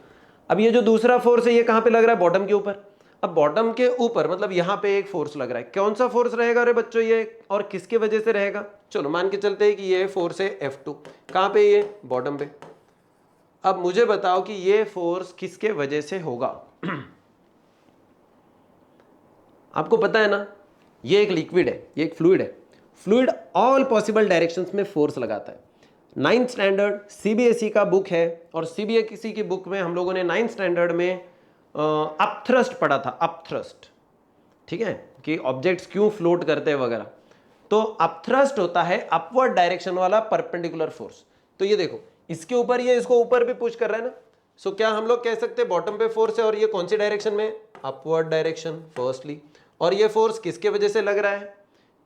A: अब ये जो दूसरा फोर्स है ये कहां पे लग रहा है, बॉटम के ऊपर। अब बॉटम के ऊपर मतलब यहां पे एक फोर्स लग रहा है, कौन सा फोर्स रहेगा रे बच्चों ये, और किसके वजह से रहेगा। चलो मान के चलते हैं कि ये फोर्स है F2, कहां पे, ये बॉटम पे। अब मुझे बताओ कि ये फोर्स किसके वजह से होगा। आपको पता है ना, ये एक लिक्विड है, ये एक फ्लूइड है, फ्लूइड ऑल पॉसिबल डायरेक्शंस में फोर्स लगाता है। 9th स्टैंडर्ड CBSE का बुक है, और CBSE की बुक में हम लोगों ने 9th स्टैंडर्ड में अपथ्रस्ट पढ़ा था, अपथ्रस्ट, ठीक है, कि ऑब्जेक्ट्स क्यों फ्लोट करते हैं वगैरह। तो अपथ्रस्ट होता है अपवर्ड डायरेक्शन वाला परपेंडिकुलर फोर्स। तो ये देखो इसके ऊपर, ये इसको ऊपर भी पुश कर रहा है ना। सो क्या हम लोग कह सकते हैं बॉटम पे फोर्स है, और ये कौन सी डायरेक्शन में, अपवर्ड डायरेक्शन फर्स्टली। और ये फोर्स किसके वजह से लग रहा है,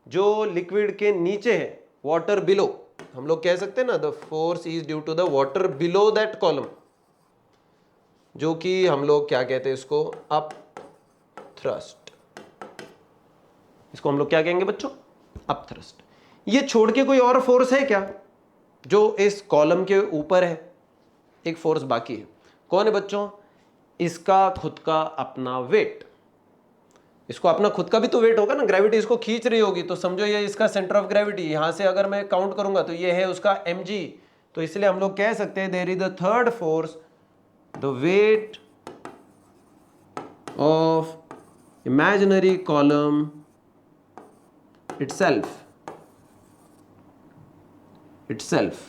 A: जो लिक्विड के नीचे है, वाटर बिलो, हम लोग कह सकते हैं ना, the force is due to the water below that column, जो कि हम लोग क्या कहते हैं इसको, अप थ्रस्ट। इसको हम लोग क्या कहेंगे बच्चों, अप थ्रस्ट। ये छोड़ के कोई और फोर्स है क्या जो इस कॉलम के ऊपर है, एक फोर्स बाकी है, कौन है बच्चों, इसका खुद का अपना वेट। इसको अपना खुद का भी तो वेट होगा ना, ग्रेविटी इसको खींच रही होगी, तो समझो ये इसका सेंटर ऑफ ग्रेविटी, यहां से अगर मैं काउंट करूंगा तो ये है उसका mg। तो इसलिए हम लोग कह सकते हैं there is the third force, the weight of imaginary column itself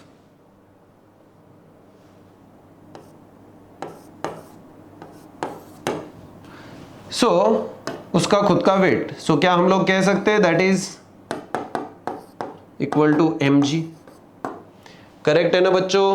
A: so उसका खुद का वेट। सो क्या हम लोग कह सकते हैं that is equal to mg। Correct है ना बच्चों?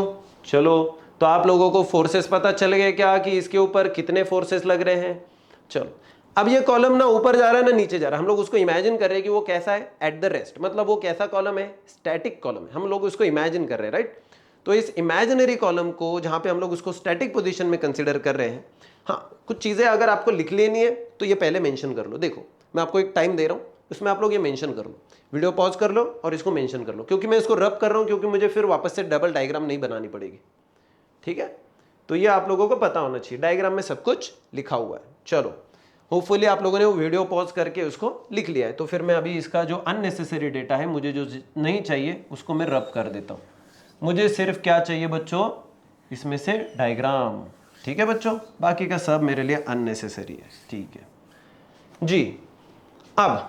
A: चलो, तो आप लोगों को फोर्सेस पता चल गए क्या कि इसके ऊपर कितने फोर्सेस लग रहे हैं। चलो, अब ये कॉलम ना ऊपर जा रहा है ना नीचे जा रहा है, हम लोग उसको इमेजिन कर रहे हैं कि वो कैसा है एट द रेस्ट, मतलब वो कैसा कॉलम है, स्टैटिक कॉलम है, हम लोग उसको इमेजिन कर रहे हैं, राइट। तो इस इमेजिनरी कॉलम को जहां पे हम लोग उसको स्टैटिक पोजीशन में कंसीडर कर रहे हैं, हाँ कुछ चीजें अगर आपको लिख लेनी है तो ये पहले मेंशन कर लो। देखो मैं आपको एक टाइम दे रहा हूं, उसमें आप लोग ये मेंशन कर लो, वीडियो पॉज कर लो और इसको मेंशन कर लो, क्योंकि मैं इसको रब कर रहा हूं क्योंकि मुझे फिर वापस से डबल डायग्राम नहीं बनानी पड़ेगी, ठीक है। तो ये आप लोगों को पता होना चाहिए, डायग्राम में सब कुछ लिखा हुआ है। चलो, होपफुली आप लोगों ने वो वीडियो पॉज करके उसको लिख लिया है। तो फिर मैं अभी इसका जो अननेसेसरी डेटा है, मुझे जो नहीं चाहिए उसको मैं रब कर देता हूँ। मुझे सिर्फ क्या चाहिए बच्चों, इसमें से डायग्राम, ठीक है बच्चों, बाकी का सब मेरे लिए अननेसेसरी है, ठीक है जी। अब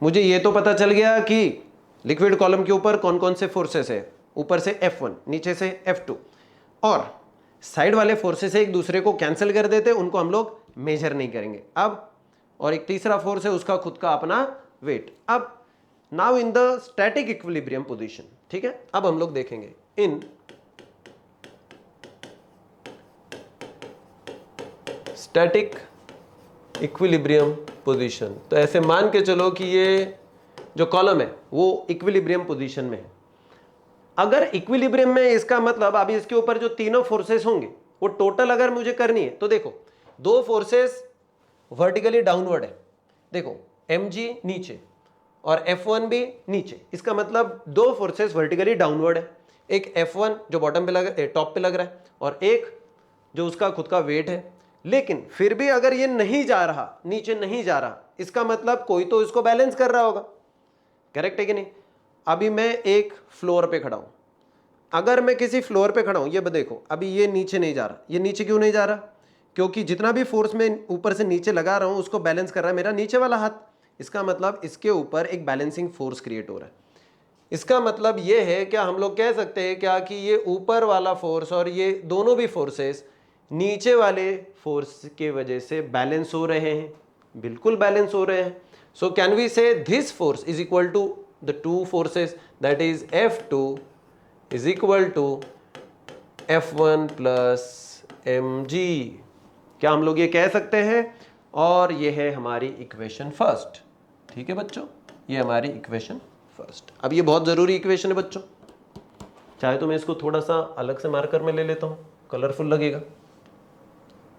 A: मुझे ये तो पता चल गया कि लिक्विड कॉलम के ऊपर कौन कौन से फोर्सेस है, ऊपर से F1, नीचे से F2, और साइड वाले फोर्सेस एक दूसरे को कैंसिल कर देते, उनको हम लोग मेजर नहीं करेंगे। अब और एक तीसरा फोर्स है उसका खुद का अपना वेट। अब now in the static equilibrium position, ठीक है, अब हम लोग देखेंगे इन स्टैटिक इक्विलिब्रियम पोजीशन। तो ऐसे मान के चलो कि ये जो कॉलम है वो इक्विलिब्रियम पोजीशन में है। अगर इक्विलिब्रियम में, इसका मतलब अभी इसके ऊपर जो तीनों फोर्सेस होंगे वो टोटल अगर मुझे करनी है तो देखो, दो फोर्सेस वर्टिकली डाउनवर्ड है, देखो mg नीचे और F1 भी नीचे, इसका मतलब दो फोर्सेस वर्टिकली डाउनवर्ड है, एक F1 जो बॉटम पे लग, टॉप पे लग रहा है, और एक जो उसका खुद का वेट है। लेकिन फिर भी अगर ये नहीं जा रहा, नीचे नहीं जा रहा, इसका मतलब कोई तो इसको बैलेंस कर रहा होगा, करेक्ट है कि नहीं। अभी मैं एक फ्लोर पे खड़ा हूं, अगर मैं किसी फ्लोर पे खड़ा हूं, ये देखो अभी ये नीचे नहीं जा रहा, ये नीचे क्यों नहीं जा रहा, क्योंकि जितना भी फोर्स मैं ऊपर से नीचे लगा रहा हूं उसको बैलेंस कर रहा है मेरा नीचे वाला हाथ। इसका मतलब इसके ऊपर एक बैलेंसिंग फोर्स क्रिएट हो रहा है। इसका मतलब ये है, क्या हम लोग कह सकते हैं क्या कि ये ऊपर वाला फोर्स और ये दोनों भी फोर्सेस नीचे वाले फोर्स के वजह से बैलेंस हो रहे हैं, बिल्कुल बैलेंस हो रहे हैं। So can we say this force is equal to the two forces, that is F2 is equal to F1 plus mg। क्या हम लोग ये कह सकते हैं? और ये है हमारी इक्वेशन फर्स्ट, ठीक है बच्चों, ये हमारी इक्वेशन फर्स्ट। अब ये बहुत जरूरी इक्वेशन है बच्चों, चाहे तो मैं इसको थोड़ा सा अलग से मार्कर में ले लेता हूं, कलरफुल लगेगा,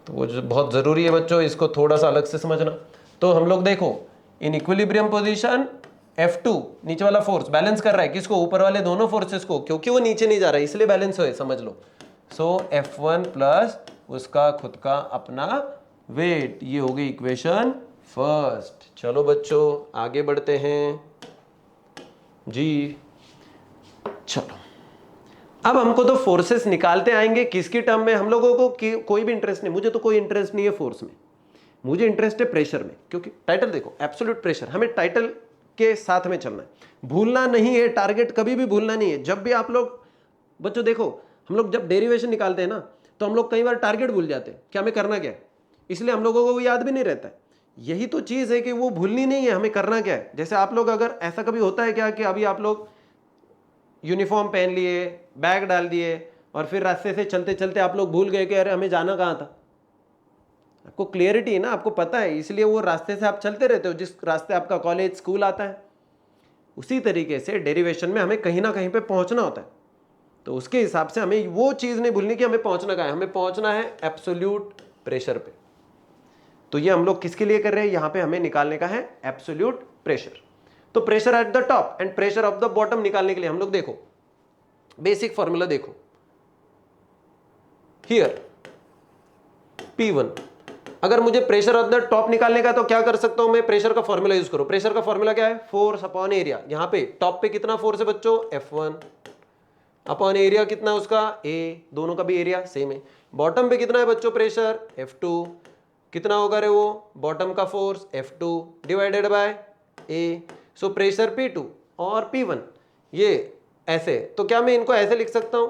A: तो वो जो बहुत जरूरी है बच्चों, इसको थोड़ा सा अलग से समझना। तो हम लोग देखो, इन इक्विलिब्रियम पोजीशन F2 नीचे वाला फोर्स बैलेंस कर रहा है किसको, ऊपर वाले दोनों फोर्सेस को, क्योंकि वो नीचे नहीं जा रहा है इसलिए बैलेंस हो, समझ लो। सो F1 प्लस उसका खुद का अपना वेट, ये हो गई इक्वेशन फर्स्ट। चलो बच्चों आगे बढ़ते हैं जी। चलो, अब हमको तो फोर्सेस निकालते आएंगे, किसकी टर्म में, हम लोगों को कोई भी इंटरेस्ट नहीं, मुझे तो कोई इंटरेस्ट नहीं है फोर्स में, मुझे इंटरेस्ट है प्रेशर में, क्योंकि टाइटल देखो एब्सोल्यूट प्रेशर, हमें टाइटल के साथ में चलना है, भूलना नहीं है, टारगेट कभी भी भूलना नहीं है। जब भी आप लोग बच्चों देखो, हम लोग जब डेरिवेशन निकालते हैं ना, तो हम लोग कई बार टारगेट भूल जाते हैं कि हमें करना क्या है, इसलिए हम लोगों को वो याद भी नहीं रहता है। यही तो चीज है कि वो भूलनी नहीं है, हमें करना क्या है। जैसे आप लोग, अगर ऐसा कभी होता है क्या कि अभी आप लोग यूनिफॉर्म पहन लिए, बैग डाल दिए, और फिर रास्ते से चलते चलते आप लोग भूल गए कि अरे हमें जाना कहाँ था। आपको क्लियरिटी है ना, आपको पता है, इसलिए वो रास्ते से आप चलते रहते हो जिस रास्ते आपका कॉलेज स्कूल आता है। उसी तरीके से डेरिवेशन में हमें कहीं ना कहीं पे पहुंचना होता है, तो उसके हिसाब से हमें वो चीज नहीं भूलनी कि हमें पहुंचना कहाँ है, हमें पहुंचना है एब्सोल्यूट प्रेशर पे। तो ये हम लोग किसके लिए कर रहे हैं, यहां पे हमें निकालने का है एब्सोल्यूट प्रेशर। तो pressure at the top and pressure of the bottom निकालने के लिए हम लोग देखो बेसिक फॉर्मूला देखो, हियर P1। अगर मुझे प्रेशर ऑफ द टॉप निकालने का तो क्या कर सकता हूं मैं, प्रेशर का फॉर्मूला यूज करो। प्रेशर का फॉर्मूला क्या है, फोर्स अपॉन एरिया। यहां पे टॉप पे कितना फोर्स है बच्चों, F1 अपॉन एरिया कितना उसका A, दोनों का भी एरिया सेम है। बॉटम पे कितना है बच्चों प्रेशर, F2, कितना होगा रे वो बॉटम का force, F2 divided by A। So pressure P2 और P1 ये ऐसे, तो क्या मैं इनको ऐसे लिख सकता हूं,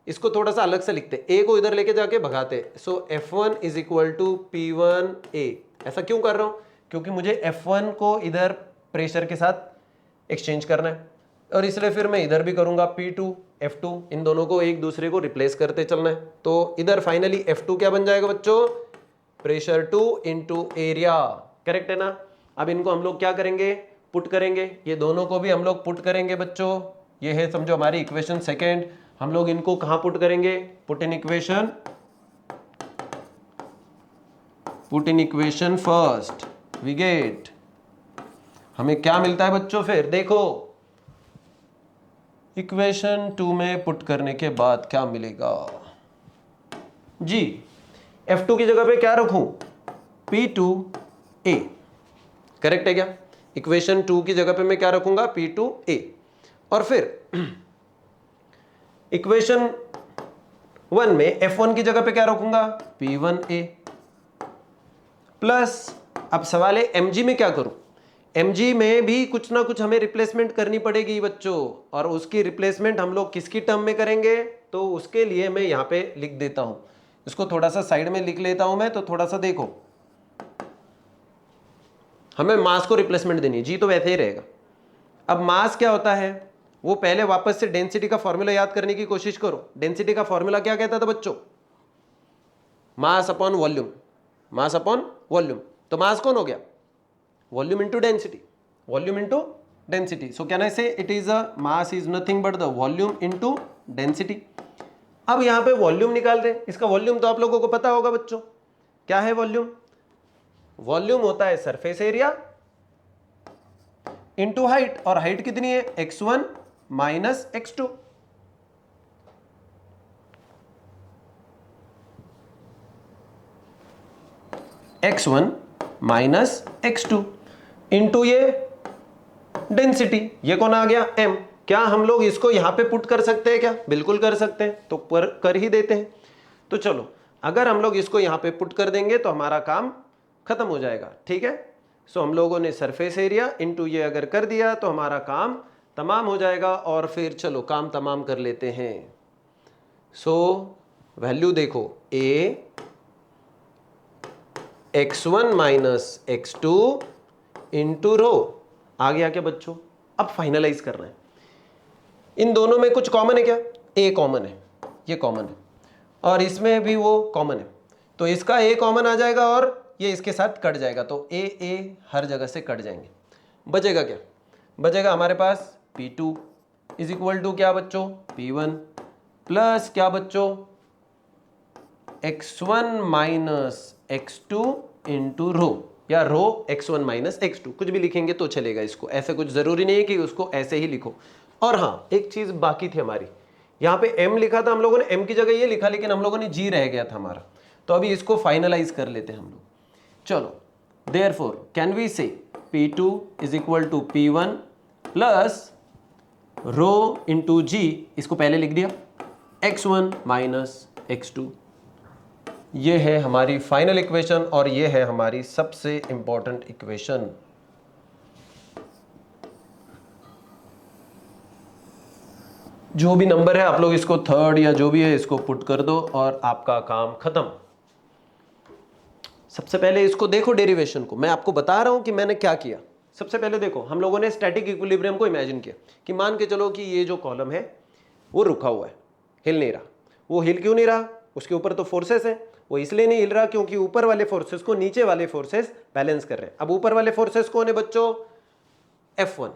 A: इसको थोड़ा सा अलग से लिखते, A को इधर लेके जाके भगाते। So F1 is equal to P1A। ऐसा क्यों कर रहा हूं, क्योंकि मुझे F1 को इधर प्रेशर के साथ एक्सचेंज करना है, और इसलिए फिर मैं इधर भी करूंगा P2 F2, इन दोनों को एक दूसरे को रिप्लेस करते चलना है। तो इधर फाइनली F2 क्या बन जाएगा बच्चों, प्रेशर 2 इंटू एरिया, करेक्ट है ना। अब इनको हम लोग क्या करेंगे, पुट करेंगे, ये दोनों को भी हम लोग पुट करेंगे बच्चों। ये है समझो हमारी इक्वेशन सेकेंड, हम लोग इनको कहां पुट करेंगे, put in equation first, we get, हमें क्या मिलता है बच्चों, फिर देखो इक्वेशन 2 में पुट करने के बाद क्या मिलेगा जी, F2 की जगह पे क्या रखूं, P2A, करेक्ट है क्या। इक्वेशन 2 की जगह पे मैं क्या रखूंगा, P2A, और फिर इक्वेशन 1 में F1 की जगह पे क्या रखूंगा, P1A, प्लस अब सवाल है mg में क्या करूं, mg में भी कुछ ना कुछ हमें रिप्लेसमेंट करनी पड़ेगी बच्चों, और उसकी रिप्लेसमेंट हम लोग किसकी टर्म में करेंगे, तो उसके लिए मैं यहां पे लिख देता हूं, इसको थोड़ा सा साइड में लिख लेता हूं मैं, तो थोड़ा सा देखो, हमें मास को रिप्लेसमेंट देनी है, जी तो वैसे ही रहेगा। अब मास क्या होता है, वो पहले वापस से डेंसिटी का फॉर्मूला याद करने की कोशिश करो। डेंसिटी का फॉर्मूला क्या कहता था बच्चों, mass upon volume, mass upon volume. तो मास कौन हो गया, volume into density, volume into density. So can I say it is a mass is nothing but the volume into density. अब यहां पे वॉल्यूम निकाल रहे हैं, इसका वॉल्यूम तो आप लोगों को पता होगा बच्चों, क्या है वॉल्यूम, वॉल्यूम होता है सरफेस एरिया इंटू हाइट, और हाइट कितनी है, x1 minus x2। x1 minus x2 into ये डेंसिटी, ये कौन आ गया, m। क्या हम लोग इसको यहां पे पुट कर सकते हैं क्या, बिल्कुल कर सकते हैं, तो कर ही देते हैं। तो चलो अगर हम लोग इसको यहां पे पुट कर देंगे तो हमारा काम खत्म हो जाएगा, ठीक है। सो हम लोगों ने सरफेस एरिया इंटू ये अगर कर दिया तो हमारा काम तमाम हो जाएगा, और फिर चलो काम तमाम कर लेते हैं। सो वैल्यू देखो, a x1 minus x2 into rho आ गया क्या बच्चों। अब फाइनलाइज कर रहे हैं, इन दोनों में कुछ कॉमन है क्या, a कॉमन है, ये कॉमन है, और इसमें भी वो कॉमन है, तो इसका a कॉमन आ जाएगा और ये इसके साथ कट जाएगा, तो a हर जगह से कट जाएंगे। बचेगा क्या, बचेगा हमारे पास P2 इज इक्वल टू क्या बच्चों, P1 प्लस क्या बच्चों, x1 माइनस x2 इंटू रो, या रो x1 माइनस x2, कुछ भी लिखेंगे तो चलेगा, इसको ऐसे कुछ जरूरी नहीं है कि उसको ऐसे ही लिखो। और हाँ एक चीज बाकी थी हमारी, यहाँ पे m लिखा था हम लोगों ने, m की जगह ये लिखा, लेकिन हम लोगों ने g रह गया था हमारा, तो अभी इसको फाइनलाइज कर लेते हैं हम लोग। चलो therefore can we say P2 is equal to P1 plus rho into g, इसको पहले लिख दिया, x1 माइनस x2, ये है हमारी फाइनल इक्वेशन, और ये है हमारी सबसे इंपॉर्टेंट इक्वेशन। जो भी नंबर है आप लोग इसको थर्ड या जो भी है इसको पुट कर दो और आपका काम खत्म। सबसे पहले इसको देखो डेरिवेशन को, मैं आपको बता रहा हूं कि मैंने क्या किया। सबसे पहले देखो हम लोगों ने स्टैटिक इक्विलिब्रियम को इमेजिन किया कि मान के चलो कि ये जो कॉलम है वो रुका हुआ है, हिल नहीं रहा। वो हिल क्यों नहीं रहा, उसके ऊपर तो फोर्सेस है, वो इसलिए नहीं हिल रहा क्योंकि ऊपर वाले फोर्सेस को नीचे वाले फोर्सेस बैलेंस कर रहे हैं। अब ऊपर वाले फोर्सेस कौन है बच्चों, F1,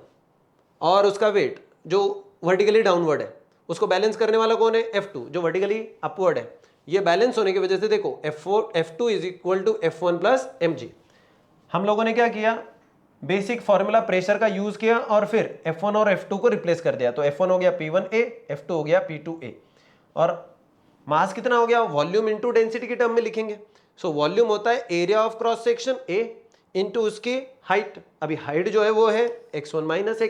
A: और उसका वेट जो वर्टिकली डाउनवर्ड है उसको बैलेंस करने वाला कौन है, F2 जो वर्टिकली अपवर्ड है। ये बैलेंस होने की वजह से देखो F2 is equal to F1 plus mg। हम लोगों ने क्या किया, बेसिक फॉर्मूला प्रेशर का यूज किया और फिर F1 और F2 को रिप्लेस कर दिया, तो F1 हो गया P1A, F2 हो गया P2A, और मास कितना हो गया, वॉल्यूम इंटू डेंसिटी की टर्म में लिखेंगे। सो वॉल्यूम होता है area of cross section A into उसकी हाइट, अभी हाइट जो है वो है x1 माइनस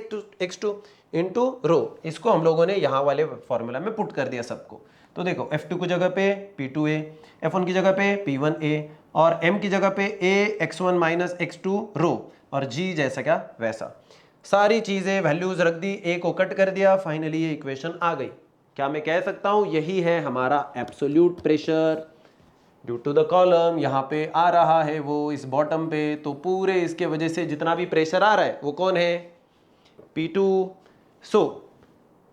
A: x2 इंटू रो। इसको हम लोगों ने यहाँ वाले फॉर्मूला में पुट कर दिया सबको। तो देखो F2 की जगह पे P2A, F1 की जगह पे P1A, और M की जगह पे A x1 माइनस x2 रो, और G जैसा क्या वैसा सारी चीजें वैल्यूज रख दी, A को कट कर दिया, फाइनली ये इक्वेशन आ गई। क्या मैं कह सकता हूं यही है हमारा absolute pressure. Due to the column, यहाँ पे आ रहा है वो इस बॉटम पे, तो पूरे इसके वजह से जितना भी प्रेशर आ रहा है वो कौन है, P2. So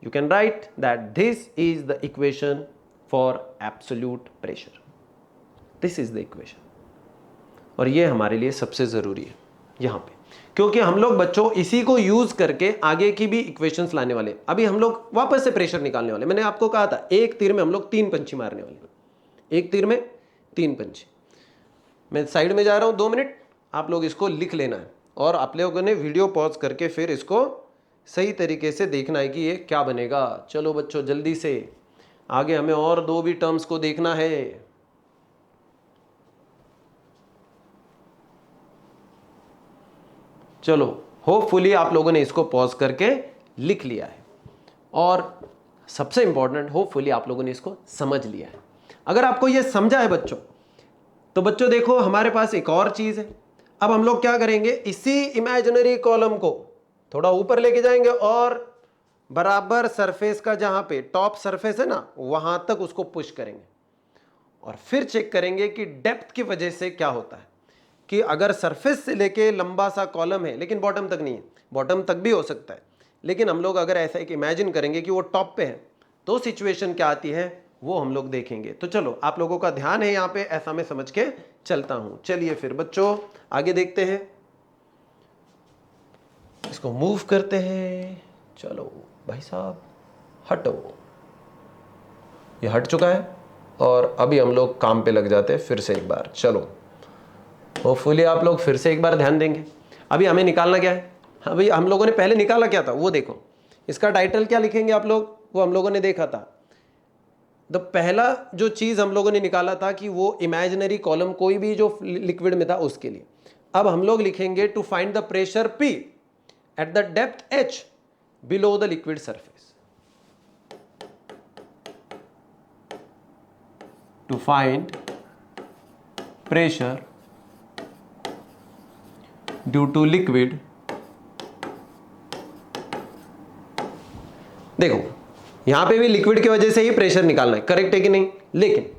A: you can write that this is the equation for absolute pressure. This is the equation. और ये हमारे लिए सबसे जरूरी है यहाँ पे, क्योंकि हम लोग बच्चों इसी को यूज करके आगे की भी इक्वेशंस लाने वाले। अभी हम लोग वापस से प्रेशर निकालने वाले। मैंने आपको कहा था एक तीर में हम लोग 3 पंछी मारने वाले, एक तीर में 3 पंछी। मैं साइड में जा रहा हूं 2 मिनट, आप लोग इसको लिख लेना है और आप लोगों ने वीडियो पॉज करके फिर इसको सही तरीके से देखना है कि ये क्या बनेगा। चलो बच्चों जल्दी से आगे, हमें और 2 भी टर्म्स को देखना है। चलो होपफुली आप लोगों ने इसको पॉज करके लिख लिया है और सबसे इंपॉर्टेंट होपफुली आप लोगों ने इसको समझ लिया है। अगर आपको ये समझा है बच्चों, तो बच्चों देखो हमारे पास एक और चीज है। अब हम लोग क्या करेंगे, इसी इमेजिनरी कॉलम को थोड़ा ऊपर लेके जाएंगे और बराबर सरफेस का जहां पे टॉप सरफेस है ना, वहां तक उसको पुश करेंगे और फिर चेक करेंगे कि डेप्थ की वजह से क्या होता है। कि अगर सरफेस से लेके लंबा सा कॉलम है लेकिन बॉटम तक नहीं है, बॉटम तक भी हो सकता है, लेकिन हम लोग अगर ऐसा एक इमेजिन करेंगे कि वो टॉप पे है, तो सिचुएशन क्या आती है वो हम लोग देखेंगे। तो चलो आप लोगों का ध्यान है यहाँ पे, ऐसा मैं समझ के चलता हूं। चलिए फिर बच्चों आगे देखते हैं, इसको मूव करते हैं। चलो भाई साहब हटो, ये हट चुका है और अभी हम लोग काम पे लग जाते हैं फिर से एक बार। चलो होपफुली आप लोग फिर से एक बार ध्यान देंगे। अभी हमें निकालना क्या है, अभी हम लोगों ने पहले निकाला क्या था वो देखो। इसका टाइटल क्या लिखेंगे आप लोग, वो हम लोगों ने देखा था। तो पहला जो चीज हम लोगों ने निकाला था कि वो इमेजिनरी कॉलम कोई भी जो लिक्विड में था उसके लिए। अब हम लोग लिखेंगे to find the pressure P at the depth H below the liquid surface. To find pressure due to liquid, देखो यहां पे भी लिक्विड की वजह से ही प्रेशर निकालना है, करेक्ट है कि नहीं। लेकिन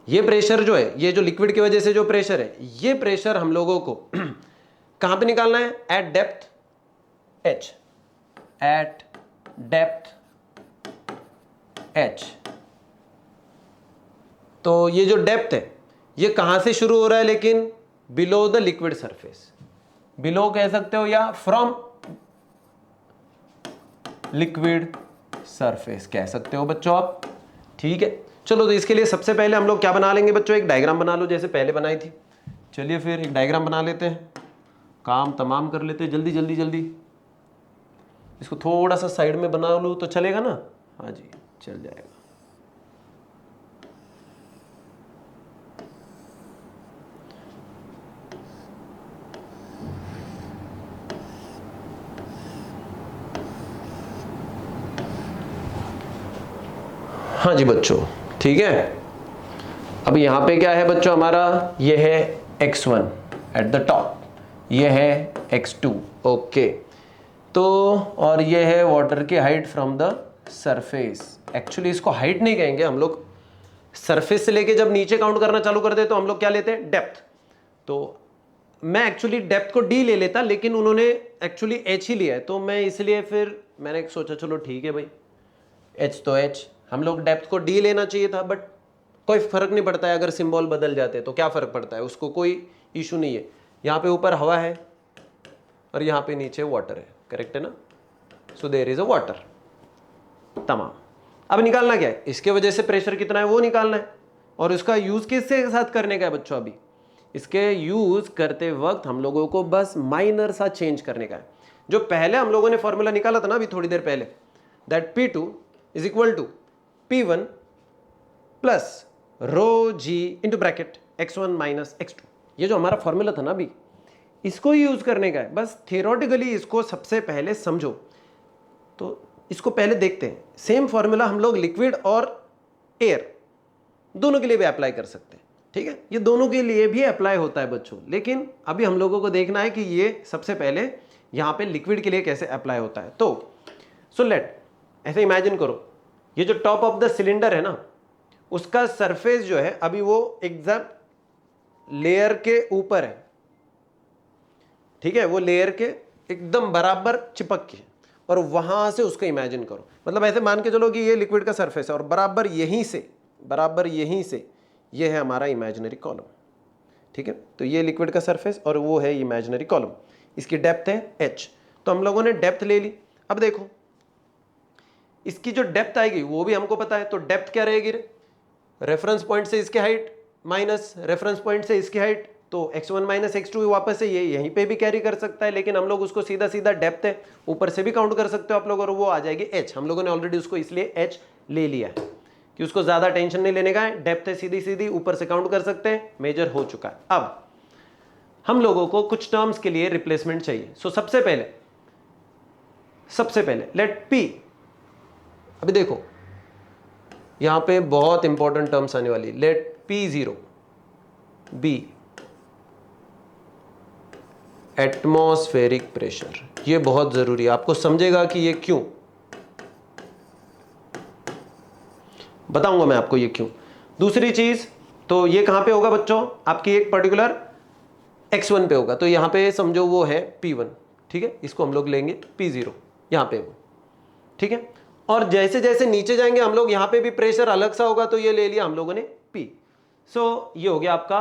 A: ये प्रेशर जो है, ये जो लिक्विड की वजह से जो प्रेशर है, ये प्रेशर हम लोगों को कहां पे निकालना है, eight depth H, at depth H। तो ये जो डेप्थ है ये कहां से शुरू हो रहा है, लेकिन below the liquid surface, below कह सकते हो या फ्रॉम लिक्विड सरफेस कह सकते हो बच्चों आप, ठीक है। चलो तो इसके लिए सबसे पहले हम लोग क्या बना लेंगे बच्चों, एक डायग्राम बना लो जैसे पहले बनाई थी। चलिए फिर एक डायग्राम बना लेते हैं, काम तमाम कर लेते हैं जल्दी जल्दी जल्दी। इसको थोड़ा सा साइड में बना लूँ तो चलेगा ना, हाँ जी चल जाएगा। हाँ जी बच्चों ठीक है। अब यहाँ पे क्या है बच्चों हमारा, ये है x1 एट द टॉप, ये है x2, ओके। तो और ये है वाटर की height from the surface. Actually इसको हाइट नहीं कहेंगे हम लोग, सरफेस से लेके जब नीचे काउंट करना चालू करते तो हम लोग क्या लेते हैं, डेप्थ। तो मैं एक्चुअली डेप्थ को d ले लेता, लेकिन उन्होंने एक्चुअली h ही लिया है, तो मैं इसलिए फिर मैंने सोचा चलो ठीक है भाई, h तो h, हम लोग डेप्थ को d लेना चाहिए था, बट कोई फर्क नहीं पड़ता है अगर सिंबल बदल जाते तो क्या फर्क पड़ता है, उसको कोई इशू नहीं है। यहाँ पे ऊपर हवा है और यहाँ पे नीचे वाटर है, करेक्ट है ना। So there is a water, तमाम। अब निकालना क्या है, इसके वजह से प्रेशर कितना है वो निकालना है, और उसका यूज किसके साथ करने का है बच्चों। अभी इसके यूज करते वक्त हम लोगों को बस माइनर सा चेंज करने का है। जो पहले हम लोगों ने फॉर्मूला निकाला था ना अभी थोड़ी देर पहले, that P2 is equal to P1 plus rho g into bracket x1 minus x2। ये जो हमारा फॉर्मूला था ना अभी, इसको यूज करने का है। बस थियोरेटिकली इसको सबसे पहले समझो, तो इसको पहले देखते हैं। सेम फॉर्मूला हम लोग लिक्विड और एयर दोनों के लिए भी अप्लाई कर सकते हैं, ठीक है। ये दोनों के लिए भी अप्लाई होता है बच्चों, लेकिन अभी हम लोगों को देखना है कि ये सबसे पहले यहाँ पे लिक्विड के लिए कैसे अप्लाई होता है। तो सो लेट ऐसे इमेजिन करो, ये जो टॉप ऑफ द सिलेंडर है ना, उसका सरफेस जो है अभी वो एग्जैक्ट लेयर के ऊपर है, ठीक है, वो लेयर के एकदम बराबर चिपक के, और वहां से उसको इमेजिन करो। मतलब ऐसे मान के चलो कि ये लिक्विड का सरफेस है और बराबर यहीं से ये है हमारा इमेजिनरी कॉलम, ठीक है। तो ये लिक्विड का सरफेस और वो है इमेजिनरी कॉलम, इसकी डेप्थ है h। तो हम लोगों ने डेप्थ ले ली। अब देखो इसकी जो डेप्थ आएगी वो भी हमको पता है, तो डेप्थ क्या रहेगी, रेफरेंस पॉइंट से इसकी हाइट माइनस रेफरेंस पॉइंट से इसकी हाइट, तो x1 माइनस x2 वापस से ये यहीं पे भी कैरी कर सकता है, लेकिन हम लोग उसको सीधा सीधा डेप्थ है ऊपर से भी काउंट कर सकते हो आप लोग, और वो आ जाएगी h। हम लोगों ने ऑलरेडी उसको इसलिए h ले लिया है कि उसको ज्यादा टेंशन नहीं लेने का है, डेप्थ है सीधी सीधी ऊपर से काउंट कर सकते हैं, मेजर हो चुका है। अब हम लोगों को कुछ टर्म्स के लिए रिप्लेसमेंट चाहिए। सो सबसे पहले लेट p, अभी देखो यहां पे बहुत इंपॉर्टेंट टर्म्स आने वाली, late P0 B atmospheric pressure. ये बहुत जरूरी है, आपको समझेगा कि ये क्यों, बताऊंगा मैं आपको ये क्यों। दूसरी चीज, तो ये कहां पे होगा बच्चों, आपकी एक पर्टिकुलर x1 पे होगा, तो यहां पे समझो वो है P1, ठीक है, इसको हम लोग लेंगे P0 यहां पे वो, ठीक है। और जैसे जैसे नीचे जाएंगे हम लोग, यहां पे भी प्रेशर अलग सा होगा, तो ये ले लिया हम लोगों ने P। सो ये हो गया आपका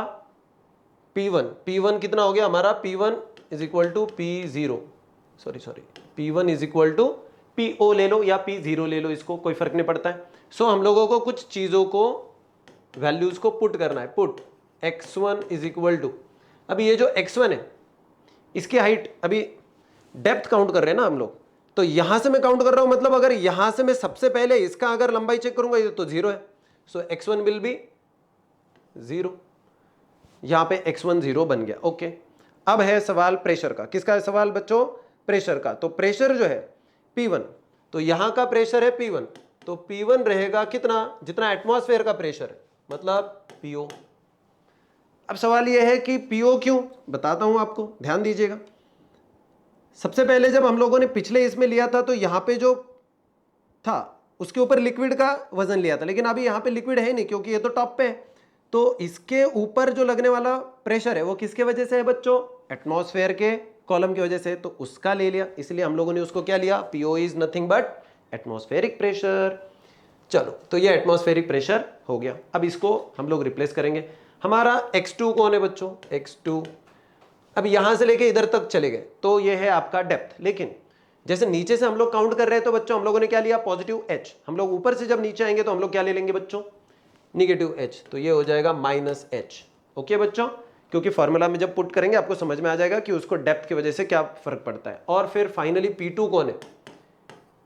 A: P1 कितना हो गया हमारा, P1 is equal to P0, sorry P1 is equal to PO ले लो या P0 ले लो, इसको कोई फर्क नहीं पड़ता है। सो हम लोगों को कुछ चीजों को वैल्यूज को पुट करना है, put x1 is equal to, अभी ये जो x1 है इसकी हाइट, अभी डेप्थ काउंट कर रहे हैं ना हम लोग, तो यहां से मैं काउंट कर रहा हूं, मतलब अगर यहां से मैं सबसे पहले इसका अगर लंबाई चेक करूंगा ये तो 0 है, सो x1 विल बी 0, यहां पे x1 0 बन गया, ओके। अब है सवाल प्रेशर का, किसका है सवाल बच्चों, प्रेशर का। तो प्रेशर जो है P1, तो यहां का प्रेशर है P1, तो P1 रहेगा कितना, जितना एटमॉस्फेयर का प्रेशर है, मतलब PO। अब सवाल यह है कि PO क्यों, बताता हूं आपको, ध्यान दीजिएगा। सबसे पहले जब हम लोगों ने पिछले इसमें लिया था, तो यहां पे जो था उसके ऊपर लिक्विड का वजन लिया था, लेकिन अभी यहां पे लिक्विड है नहीं क्योंकि ये तो टॉप पे है, तो इसके ऊपर जो लगने वाला प्रेशर है वो किसके वजह से है बच्चों, एटमॉस्फेयर के कॉलम की वजह से, तो उसका ले लिया, इसलिए हम लोगों ने उसको क्या लिया, PO is nothing but atmospheric pressure. चलो, तो ये एटमॉस्फेरिक प्रेशर हो गया। अब इसको हम लोग रिप्लेस करेंगे। हमारा x2 कौन है बच्चों, x2 अब यहां से लेके इधर तक चले गए, तो ये है आपका डेप्थ, लेकिन जैसे नीचे से हम लोग काउंट कर रहे हैं, तो बच्चों हम लोगों ने क्या लिया, पॉजिटिव h। हम लोग ऊपर से जब नीचे आएंगे तो हम लोग क्या ले लेंगे बच्चों, निगेटिव h, तो ये हो जाएगा -h, ओके बच्चों, क्योंकि फॉर्मूला में जब पुट करेंगे आपको समझ में आ जाएगा कि उसको डेप्थ की वजह से क्या फर्क पड़ता है। और फिर फाइनली P2 कौन है,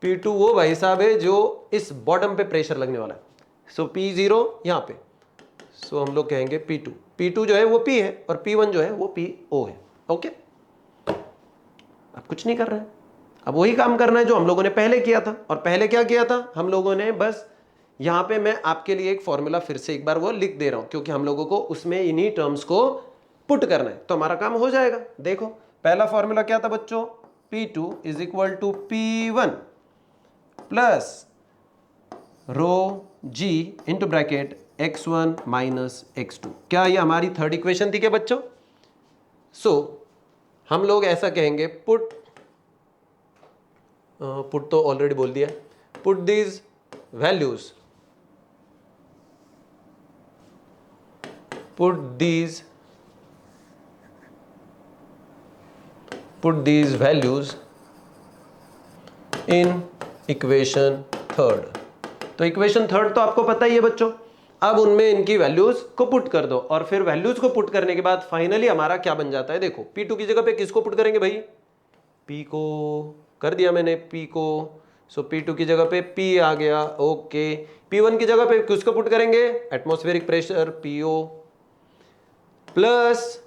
A: P2 वो भाई साहब है जो इस बॉटम पे प्रेशर लगने वाला है, सो P0 यहां पे, सो हम लोग कहेंगे P2 जो है वो P है और P1 जो है वो PO है, ओके। अब कुछ नहीं कर रहे हैं, अब वही काम करना है जो हम लोगों ने पहले किया था। और पहले क्या किया था हम लोगों ने, बस यहां पे मैं आपके लिए एक फॉर्मूला फिर से एक बार वो लिख दे रहा हूं, क्योंकि हम लोगों को उसमें इन्हीं टर्म्स को पुट करना है, तो हमारा काम हो जाएगा। देखो पहला फॉर्मूला क्या था बच्चों, P2 is equal to P1 plus ρg into bracket x1 minus x2। क्या ये हमारी थर्ड इक्वेशन थी क्या बच्चों? सो हम लोग ऐसा कहेंगे, पुट तो ऑलरेडी बोल दिया, put these values, put these values in equation third. तो इक्वेशन थर्ड तो आपको पता ही है बच्चों, अब उनमें इनकी वैल्यूज को पुट कर दो, और फिर वैल्यूज को पुट करने के बाद फाइनली हमारा क्या बन जाता है, देखो P2 की जगह पे किसको पुट करेंगे भाई, P को कर दिया मैंने, P को, सो P2 की जगह पे P आ गया, ओके। P1 की जगह पे किसको पुट करेंगे, एटमॉस्फेरिक प्रेशर PO, प्लस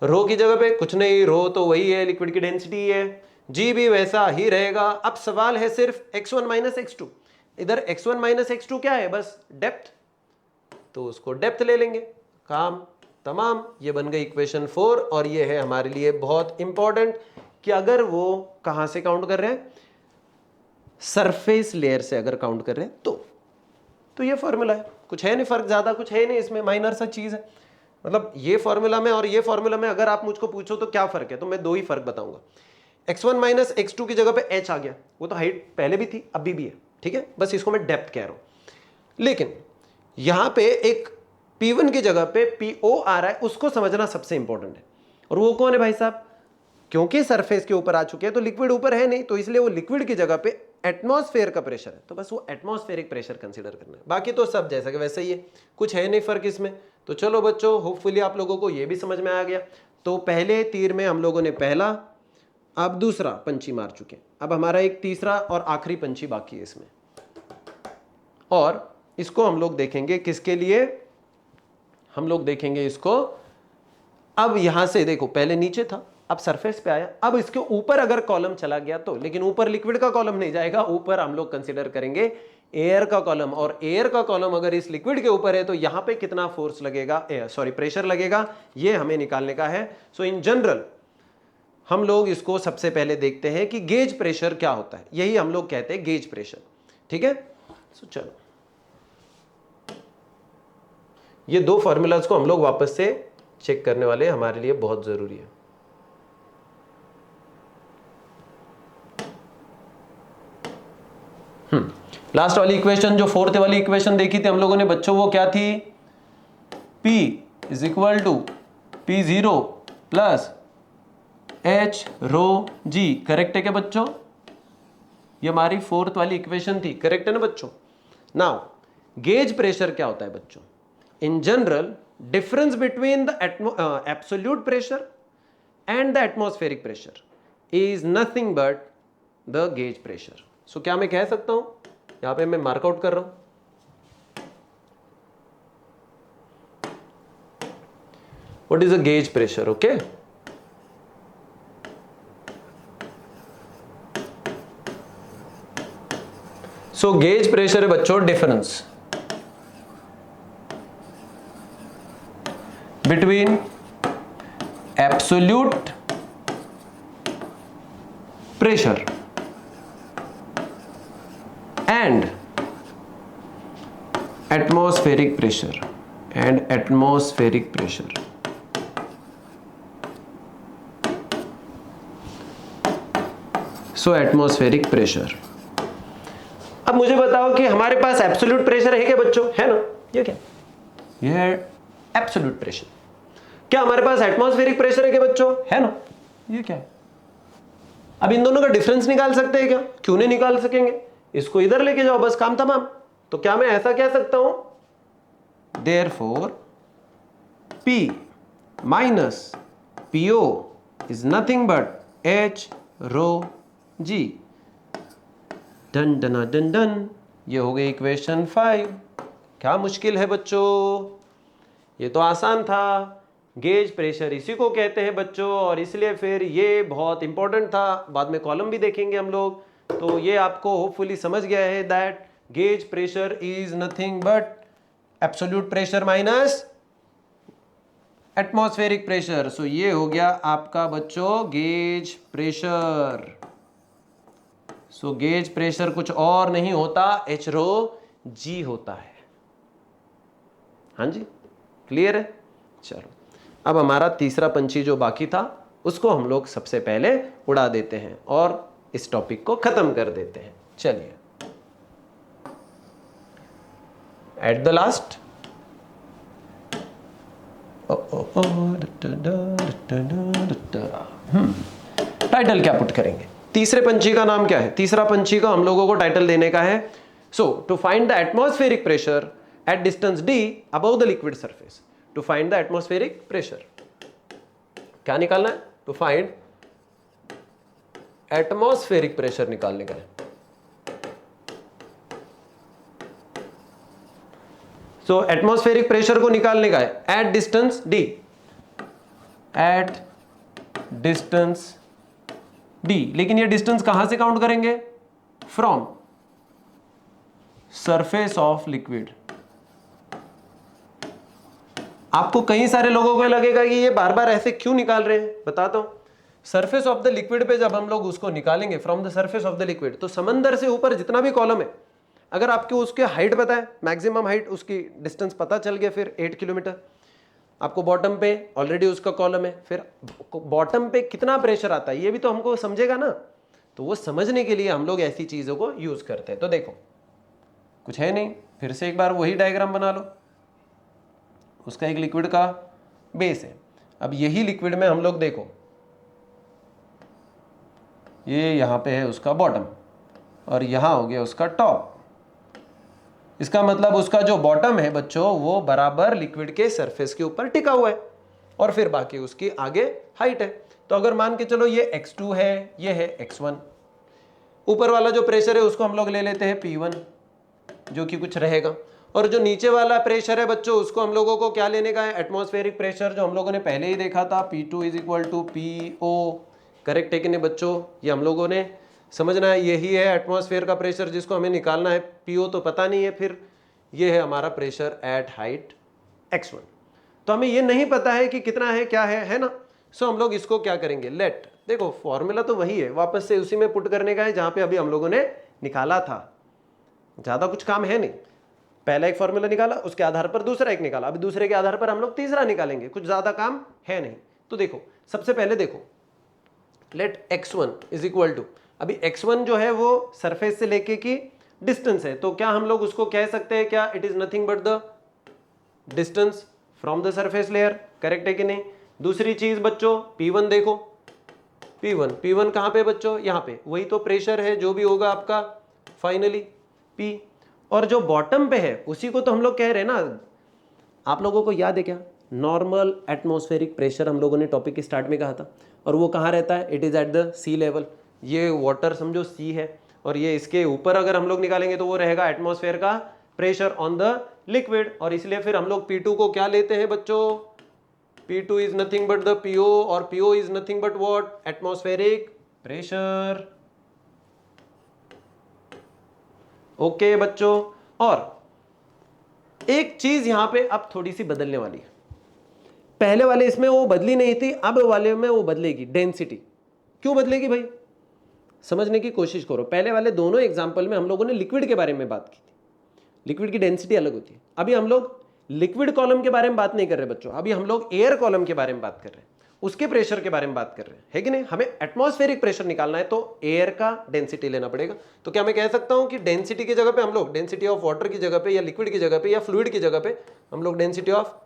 A: रो की जगह पे कुछ नहीं, रो तो वही है, लिक्विड की डेंसिटी है, जी भी वैसा ही रहेगा। अब सवाल है सिर्फ x1 माइनस x2, इधर x1 माइनस x2 क्या है, बस डेप्थ, तो उसको डेप्थ ले लेंगे, काम तमाम। ये बन गई इक्वेशन 4, और ये है हमारे लिए बहुत इंपॉर्टेंट कि अगर वो कहां से काउंट कर रहे हैं, सरफेस लेयर से अगर काउंट कर रहे हैं तो ये फॉर्मूला है। कुछ है नहीं फर्क, ज्यादा कुछ है नहीं इसमें, माइनर सा चीज है। मतलब ये फॉर्मूला में और ये फॉर्मूला में अगर आप मुझको पूछो तो क्या फर्क है, तो मैं दो ही फर्क बताऊंगा। x1 माइनस x2 की जगह पे h आ गया, वो तो हाइट पहले भी थी अभी भी है, ठीक है, बस इसको मैं डेप्थ कह रहा हूं। लेकिन यहां पे एक P1 की जगह पे PO आ रहा है, उसको समझना सबसे इंपॉर्टेंट है। और वो कौन है भाई साहब, क्योंकि सरफेस के ऊपर आ चुके हैं तो लिक्विड ऊपर है नहीं, तो इसलिए वो लिक्विड की जगह पे एटमॉस्फेयर का प्रेशर है, तो बस वो एटमॉस्फेरिक प्रेशर कंसीडर करना है। बाकी तो सब जैसा कि वैसे ही है, कुछ है नहीं फर्क इसमें। तो चलो बच्चों, होपफुली आप लोगों को ये भी समझ में आ गया। तो पहले तीर में हम लोगों ने पहला, अब दूसरा पंछी मार चुके हैं, अब हमारा एक तीसरा और आखिरी पंछी बाकी है इसमें, और इसको हम लोग देखेंगे किसके लिए, हम लोग देखेंगे इसको। अब यहां से देखो, पहले नीचे था, अब सरफेस पे आया, अब इसके ऊपर अगर कॉलम चला गया तो, लेकिन ऊपर लिक्विड का कॉलम नहीं जाएगा, ऊपर हम लोग कंसीडर करेंगे एयर का कॉलम, और एयर का कॉलम अगर इस लिक्विड के ऊपर है तो यहां पे कितना फोर्स लगेगा, प्रेशर लगेगा, ये हमें निकालने का है। सो इन जनरल हम लोग इसको सबसे पहले देखते हैं कि गेज प्रेशर क्या होता है, यही हम लोग कहते हैं गेज प्रेशर, ठीक है। सो चलो, ये दो फॉर्मूलाज को हम लोग वापस से चेक करने वाले हैं, हमारे लिए बहुत जरूरी है। लास्ट वाली इक्वेशन, जो फोर्थ वाली इक्वेशन देखी थी हम लोगों ने बच्चों, वो क्या थी, P is equal to P0 plus H rho G। Correct है क्या बच्चों, ये हमारी फोर्थ वाली इक्वेशन थी, करेक्ट है ना बच्चों। नाउ गेज प्रेशर क्या होता है बच्चों, in general difference between the absolute pressure and the atmospheric pressure is nothing but the gauge pressure. So क्या मैं कह सकता हूं, यहां पे मैं मार्कआउट कर रहा हूं, what is a gauge pressure, okay. So gauge pressure है बच्चों difference between absolute pressure and atmospheric pressure so atmospheric pressure। अब मुझे बताओ कि हमारे पास एब्सोल्यूट प्रेशर है क्या बच्चों, है ना, ये क्या, ये है एब्सोल्यूट प्रेशर। क्या हमारे पास एटमॉस्फेरिक प्रेशर है क्या बच्चों, है ना, ये क्या है। अब इन दोनों का डिफरेंस निकाल सकते हैं क्या, क्यों नहीं निकाल सकेंगे, इसको इधर लेके जाओ, बस काम तमाम। तो क्या मैं ऐसा कह सकता हूं, therefore P minus PO is nothing but H rho G। Done done done done, ये हो गई इक्वेशन 5। क्या मुश्किल है बच्चों, ये तो आसान था। गेज प्रेशर इसी को कहते हैं बच्चों, और इसलिए फिर ये बहुत इंपॉर्टेंट था, बाद में कॉलम भी देखेंगे हम लोग। तो ये आपको होपफुली समझ गया है that gauge pressure is nothing but absolute pressure minus atmospheric pressure. So ये हो गया आपका बच्चों gauge pressure. So gauge pressure कुछ और नहीं होता, H रो G होता है। हाँ जी, क्लियर है। चलो, अब हमारा तीसरा पंछी जो बाकी था उसको हम लोग सबसे पहले उड़ा देते हैं और इस टॉपिक को खत्म कर देते हैं। चलिए, एट द लास्ट टाइटल क्या पुट करेंगे, तीसरे पंछी का नाम क्या है, तीसरा पंछी का हम लोगों को टाइटल देने का है। So to find the atmospheric pressure at distance d above the liquid surface, to find the atmospheric pressure क्या निकालना है, टू फाइंड एटमॉस्फेरिक प्रेशर निकालने का है। सो एटमॉस्फेरिक प्रेशर को निकालने का है eight distance d, eight distance d। लेकिन ये डिस्टेंस कहां से काउंट करेंगे, फ्रॉम सरफेस ऑफ लिक्विड। आपको कई सारे लोगों को लगेगा कि ये बार बार ऐसे क्यों निकाल रहे हैं, बताता हूं। सरफेस ऑफ द लिक्विड पे जब हम लोग उसको निकालेंगे from the surface of the liquid, तो समंदर से ऊपर जितना भी कॉलम है, अगर आपको उसके हाइट पता है, मैक्सिमम हाइट, उसकी डिस्टेंस पता चल गया, फिर 8 किलोमीटर। आपको बॉटम पे ऑलरेडी उसका कॉलम है, फिर बॉटम पे कितना प्रेशर आता है ये भी तो हमको समझेगा ना, तो वो समझने के लिए हम लोग ऐसी चीजों को यूज करते हैं। तो देखो कुछ है नहीं, फिर से एक बार वही डायग्राम बना लो। उसका एक लिक्विड का बेस है। अब यही लिक्विड में हम लोग देखो, ये यहां पे है उसका बॉटम और यहां हो गया उसका टॉप। इसका मतलब उसका जो बॉटम है बच्चों वो बराबर लिक्विड के सरफेस के ऊपर टिका हुआ है और फिर बाकी उसकी आगे हाइट है। तो अगर मान के चलो ये x2 है, ये है x1, ऊपर वाला जो प्रेशर है उसको हम लोग ले लेते हैं P1 जो कि कुछ रहेगा, और जो नीचे वाला प्रेशर है बच्चों उसको हम लोगों को क्या लेने का है, एटमॉस्फेरिक प्रेशर, जो हम लोगों ने पहले ही देखा था P2 is equal to PO। Correct है कि नहीं बच्चों? ये हम लोगों ने समझना है, यही है एटमॉस्फेयर का प्रेशर जिसको हमें निकालना है। PO तो पता नहीं है, फिर ये है हमारा प्रेशर एट हाइट x1। तो हमें ये नहीं पता है कि कितना है, क्या है ना। सो हम लोग इसको क्या करेंगे, लेट, देखो फॉर्मूला तो वही है, वापस से उसी में पुट करने का है जहां पे अभी हम लोगों ने निकाला था। ज्यादा कुछ काम है नहीं, पहला एक फॉर्मूला निकाला, उसके आधार पर दूसरा एक निकाला, अभी दूसरे के आधार पर हम लोग तीसरा निकालेंगे, कुछ ज्यादा काम है नहीं। तो देखो सबसे पहले देखो, late x1 is equal to, अभी x1 जो है वो सरफेस से लेके की डिस्टेंस है, तो क्या हम लोग उसको कह सकते हैं क्या, it is nothing but the distance from the surface layer. Correct है कि नहीं? दूसरी चीज बच्चों P1 देखो, P1 कहां पे बच्चों, यहां पे, वही तो प्रेशर है जो भी होगा आपका फाइनली P। और जो बॉटम पे है उसी को तो हम लोग कह रहे हैं ना। आप लोगों को याद है क्या, नॉर्मल एटमॉस्फेरिक प्रेशर हम लोगों ने टॉपिक के स्टार्ट में कहा था, और वो कहाँ रहता है, it is at the sea level. ये वाटर समझो सी है, और ये इसके ऊपर अगर हम लोग निकालेंगे तो वो रहेगा एटमॉस्फेयर का प्रेशर ऑन द लिक्विड। और इसलिए फिर हम लोग P2 को क्या लेते हैं बच्चों, P2 is nothing but the PO, और PO is nothing but what, atmospheric pressure. Okay बच्चों, और एक चीज यहां पे अब थोड़ी सी बदलने वाली है, पहले वाले इसमें वो बदली नहीं थी, अब वाले में वो बदलेगी, डेंसिटी। क्यों बदलेगी भाई, समझने की कोशिश करो। पहले वाले दोनों एग्जांपल में हम लोगों ने लिक्विड के बारे में बात की थी, लिक्विड की डेंसिटी अलग होती है। अभी हम लोग लिक्विड कॉलम के बारे में बात नहीं कर रहे बच्चों, अभी हम लोग एयर कॉलम के बारे में बात कर रहे हैं, उसके प्रेशर के बारे में बात कर रहे हैं, है कि नहीं। हमें एटमॉस्फेरिक प्रेशर निकालना है तो एयर का डेंसिटी लेना पड़ेगा। तो क्या मैं कह सकता हूं कि डेंसिटी की जगह पे हम लोग डेंसिटी ऑफ वाटर की जगह पे, या लिक्विड की जगह पे, या फ्लूइड की जगह पे हम लोग डेंसिटी ऑफ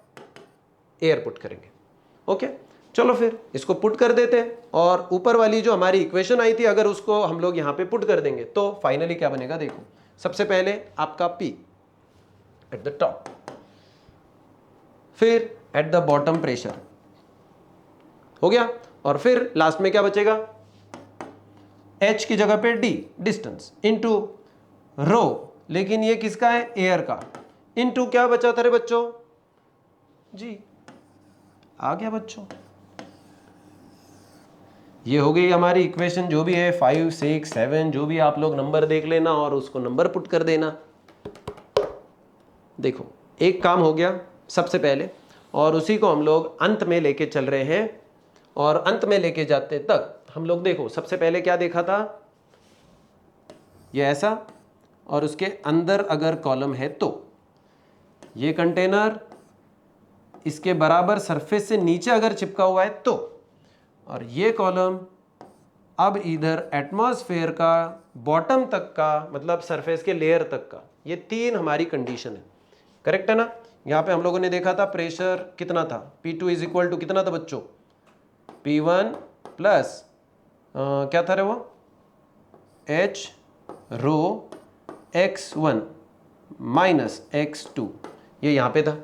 A: एयर पुट करेंगे। ओके चलो फिर इसको पुट कर देते हैं, और ऊपर वाली जो हमारी इक्वेशन आई थी अगर उसको हम लोग यहां पे पुट कर देंगे तो फाइनली क्या बनेगा, देखो सबसे पहले आपका P एट द टॉप, फिर एट द बॉटम प्रेशर हो गया, और फिर लास्ट में क्या बचेगा, H की जगह पे D डिस्टेंस इनटू रो, लेकिन ये किसका है, एयर का, इनटू क्या बचा था रे बच्चों, G। आ गया बच्चों, ये हो गई हमारी इक्वेशन, जो भी है 5, 6, 7 जो भी आप लोग नंबर देख लेना और उसको नंबर पुट कर देना। देखो एक काम हो गया सबसे पहले, और उसी को हम लोग अंत में लेके चल रहे हैं, और अंत में लेके जाते तक हम लोग देखो सबसे पहले क्या देखा था, ये ऐसा, और उसके अंदर अगर कॉलम है तो ये कंटेनर इसके बराबर सरफेस से नीचे अगर चिपका हुआ है तो, और ये कॉलम अब इधर एटमॉस्फेयर का बॉटम तक का, मतलब सरफेस के लेयर तक का, ये तीन हमारी कंडीशन है। करेक्ट है ना। यहां पे हम लोगों ने देखा था प्रेशर कितना था, P2 इज इक्वल टू कितना था बच्चों, P1 प्लस क्या था रे वो, H रो x1 माइनस x2, ये यहां पे था।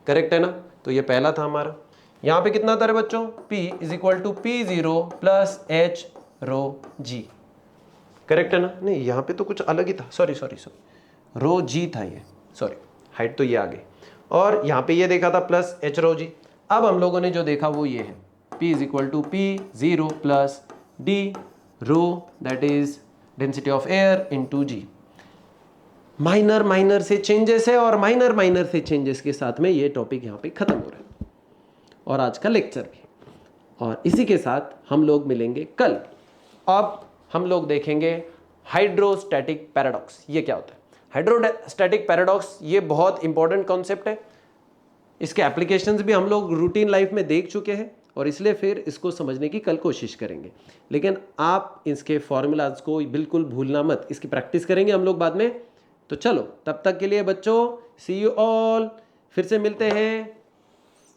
A: करेक्ट है ना। तो ये पहला था हमारा। यहां पे कितना था रे बच्चों, P is equal to P0 plus H rho G। Correct है ना। नहीं यहां पे तो कुछ अलग ही था, सॉरी रो G था ये, सॉरी हाइट तो ये आ गई, और यहां पे ये देखा था प्लस H रो G। अब हम लोगों ने जो देखा वो ये है, P is equal to P0 plus D rho, that is density of air into G। Minor से चेंजेस है, और माइनर से चेंजेस के साथ में ये टॉपिक यहाँ पे खत्म हो रहा है, और आज का लेक्चर भी। और इसी के साथ हम लोग मिलेंगे कल। अब हम लोग देखेंगे हाइड्रोस्टैटिक पैराडॉक्स, ये क्या होता है। हाइड्रोस्टैटिक पैराडॉक्स ये बहुत इंपॉर्टेंट कॉन्सेप्ट है, इसके एप्लीकेशंस भी हम लोग रूटीन लाइफ में देख चुके हैं और इसलिए फिर इसको समझने की कल कोशिश करेंगे। लेकिन आप इसके फॉर्मूलाज को बिल्कुल भूलना मत, इसकी प्रैक्टिस करेंगे हम लोग बाद में। तो चलो तब तक के लिए बच्चों, सी यू ऑल, फिर से मिलते हैं